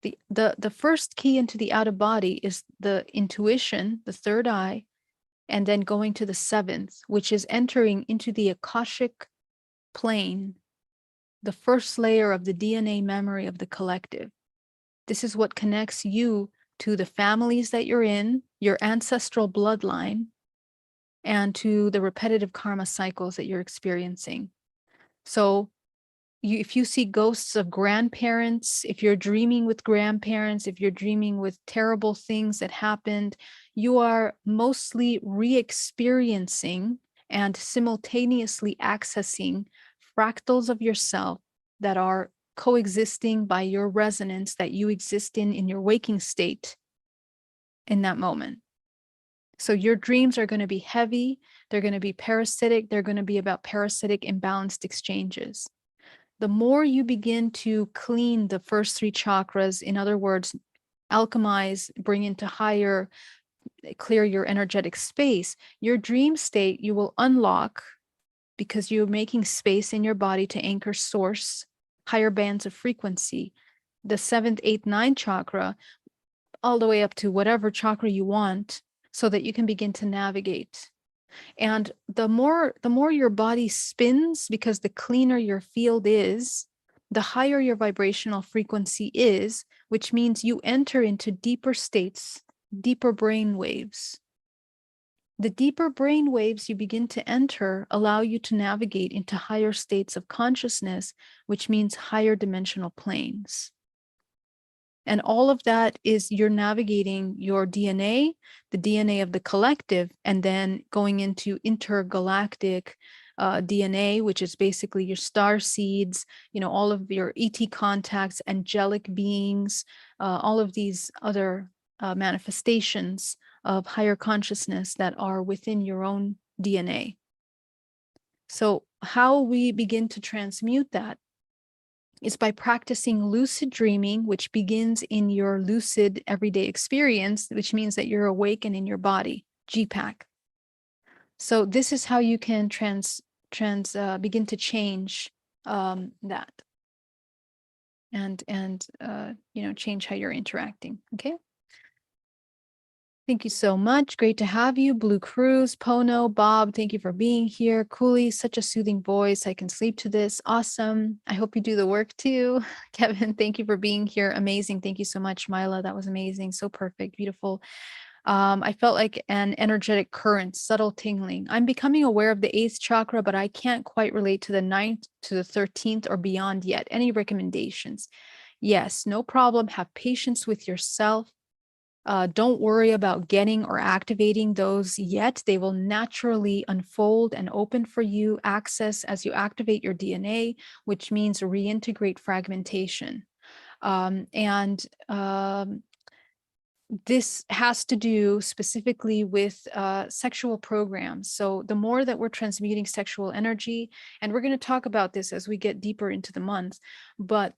The first key into the out of body is the intuition, the third eye, and then going to the 7th, which is entering into the Akashic plane, the first layer of the DNA memory of the collective. This is what connects you to the families that you're in, your ancestral bloodline, and to the repetitive karma cycles that you're experiencing. So if you see ghosts of grandparents, if you're dreaming with grandparents, if you're dreaming with terrible things that happened, you are mostly re-experiencing and simultaneously accessing fractals of yourself that are coexisting by your resonance that you exist in your waking state in that moment. So your dreams are going to be heavy, they're going to be parasitic, they're going to be about parasitic imbalanced exchanges. The more you begin to clean the first three chakras, in other words, alchemize, bring into higher, clear your energetic space, your dream state you will unlock because you're making space in your body to anchor source, higher bands of frequency. The 7th, 8th, 9th chakra, all the way up to whatever chakra you want, so that you can begin to navigate. And the more your body spins, because the cleaner your field is, the higher your vibrational frequency is, which means you enter into deeper states, deeper brain waves. The deeper brain waves you begin to enter allow you to navigate into higher states of consciousness, which means higher dimensional planes. And all of that is you're navigating your DNA, the DNA of the collective, and then going into intergalactic DNA, which is basically your star seeds, all of your ET contacts, angelic beings, all of these other manifestations of higher consciousness that are within your own DNA. So how we begin to transmute that is by practicing lucid dreaming, which begins in your lucid everyday experience, which means that you're awake and in your body, GPAC. So this is how you can begin to change that and change how you're interacting. Okay. Thank you so much. Great to have you. Blue Cruise, Pono, Bob, thank you for being here. Cooley, such a soothing voice. I can sleep to this. Awesome. I hope you do the work too. Kevin, thank you for being here. Amazing. Thank you so much, Mila. That was amazing. So perfect. Beautiful. I felt like an energetic current, subtle tingling. I'm becoming aware of the 8th chakra, but I can't quite relate to the 9th, to the 13th, or beyond yet. Any recommendations? Yes, no problem. Have patience with yourself. Don't worry about getting or activating those yet. They will naturally unfold and open for you access as you activate your DNA, which means reintegrate fragmentation. This has to do specifically with sexual programs. So the more that we're transmuting sexual energy, and we're going to talk about this as we get deeper into the month, but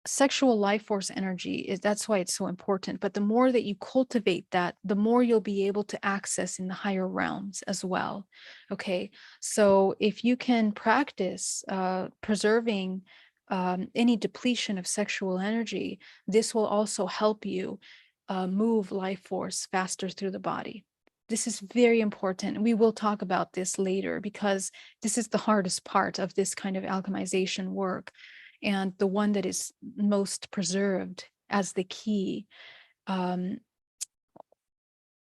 sexual life force energy that's why it's so important. But the more that you cultivate that, the more you'll be able to access in the higher realms as well. Okay, so if you can practice preserving any depletion of sexual energy, this will also help you move life force faster through the body. This is very important. We will talk about this later because this is the hardest part of this kind of alchemization work, and the one that is most preserved as the key.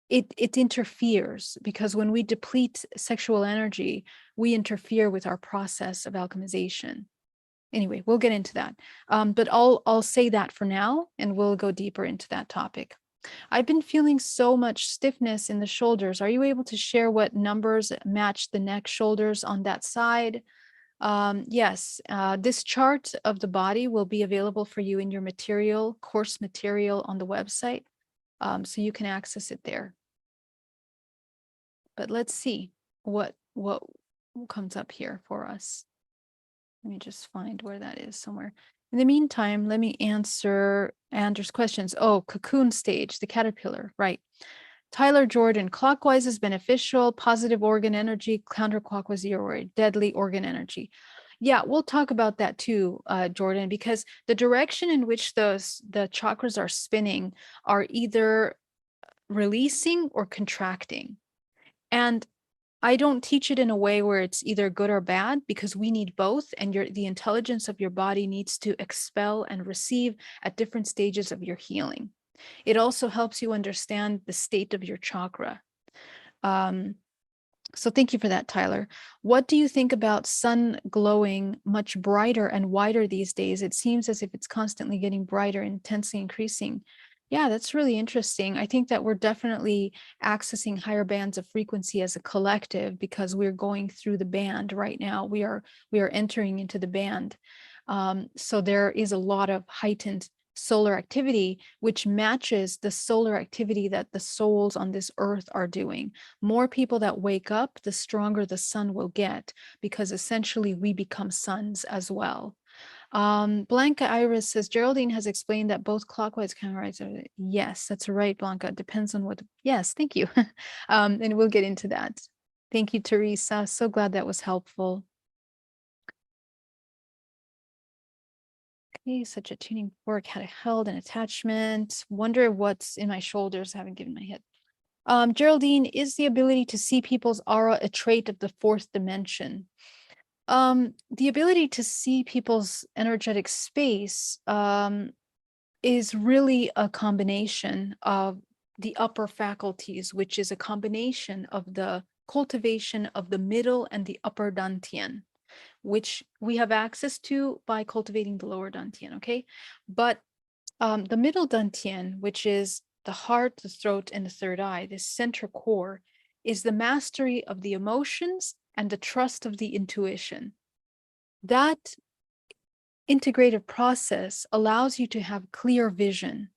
It interferes because when we deplete sexual energy, we interfere with our process of alchemization. Anyway, we'll get into that. But I'll say that for now, and we'll go deeper into that topic. I've been feeling so much stiffness in the shoulders. Are you able to share what numbers match the neck, shoulders on that side? Yes, this chart of the body will be available for you in your material, course material on the website. So you can access it there. But let's see what comes up here for us. Let me just find where that is somewhere. In the meantime, let me answer Andrew's questions. Oh, cocoon stage, the caterpillar, right. Tyler Jordan, clockwise is beneficial, positive organ energy, counterclockwise, you're worried, deadly organ energy. Yeah, we'll talk about that too, Jordan, because the direction in which the chakras are spinning are either releasing or contracting. And I don't teach it in a way where it's either good or bad, because we need both, and the intelligence of your body needs to expel and receive at different stages of your healing. It also helps you understand the state of your chakra. So thank you for that, Tyler. What do you think about sun glowing much brighter and wider these days? It seems as if it's constantly getting brighter, intensely increasing. Yeah, that's really interesting. I think that we're definitely accessing higher bands of frequency as a collective because we're going through the band right now. We are entering into the band. So there is a lot of heightened solar activity, which matches the solar activity that the souls on this earth are doing. More people that wake up, the stronger the sun will get, because essentially we become suns as well. Blanca Iris says Geraldine has explained that both clockwise counterwise are. Yes, that's right, Blanca. It depends on what. Yes, thank you. And we'll get into that. Thank you, Teresa. So glad that was helpful. Okay, such a tuning fork had a held an attachment. Wonder what's in my shoulders. I haven't given my head. Geraldine, is the ability to see people's aura a trait of the fourth dimension? The ability to see people's energetic space is really a combination of the upper faculties, which is a combination of the cultivation of the middle and the upper dantian, which we have access to by cultivating the lower dantian, okay? But the middle dantian, which is the heart, the throat, and the third eye, this center core, is the mastery of the emotions and the trust of the intuition. That integrative process allows you to have clear vision.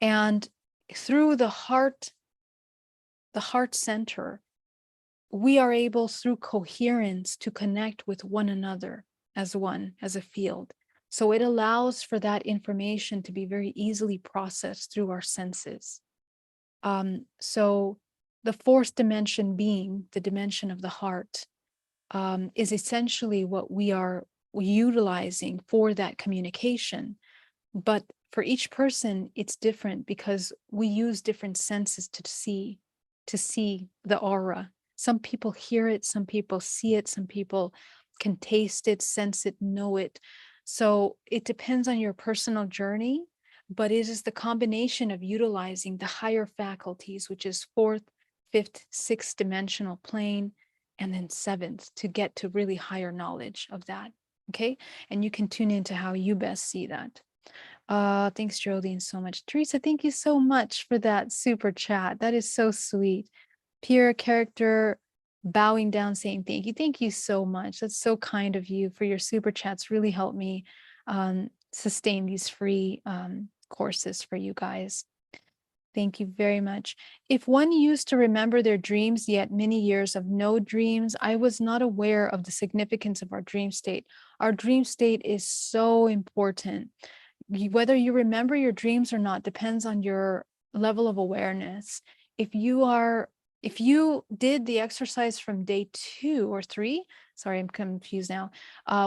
And through the heart center, we are able, through coherence, to connect with one another as one, as a field. So it allows for that information to be very easily processed through our senses. So the fourth dimension, being the dimension of the heart, is essentially what we are utilizing for that communication. But for each person, it's different because we use different senses to see the aura. Some people hear it, some people see it, some people can taste it, sense it, know it. So it depends on your personal journey, but it is the combination of utilizing the higher faculties, which is fourth, fifth, sixth dimensional plane, and then seventh, to get to really higher knowledge of that. Okay. And you can tune into how you best see that. Thanks, Geraldine, so much. Teresa, thank you so much for that super chat. That is so sweet. Pure character bowing down, saying thank you. Thank you so much. That's so kind of you. For your super chats really help me sustain these free courses for you guys. Thank you very much. If one used to remember their dreams, yet many years of no dreams, I was not aware of the significance of our dream state. Our dream state is so important. Whether you remember your dreams or not depends on your level of awareness. If you did the exercise from day 2 or 3, sorry, I'm confused now,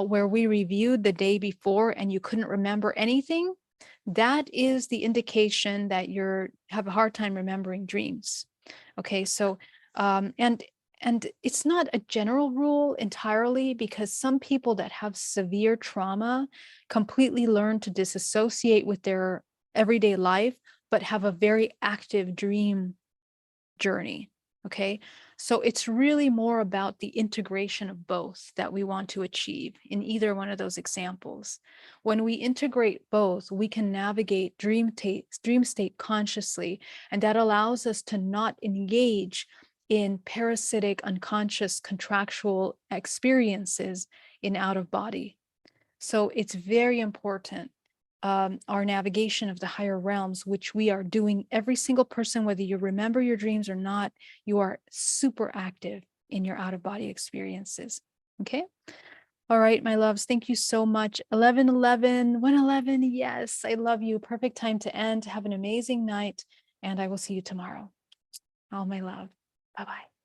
where we reviewed the day before and you couldn't remember anything, that is the indication that you have a hard time remembering dreams. Okay, so and it's not a general rule entirely, because some people that have severe trauma completely learn to disassociate with their everyday life, but have a very active dream journey. Okay, so it's really more about the integration of both that we want to achieve in either one of those examples. When we integrate both, we can navigate dream state consciously, and that allows us to not engage in parasitic, unconscious, contractual experiences in out of body. So it's very important, our navigation of the higher realms, which we are doing. Every single person, whether you remember your dreams or not, you are super active in your out of body experiences. Okay. All right, my loves, thank you so much. 11:11, 1:11. Yes, I love you. Perfect time to end. Have an amazing night, and I will see you tomorrow. All my love. Bye-bye.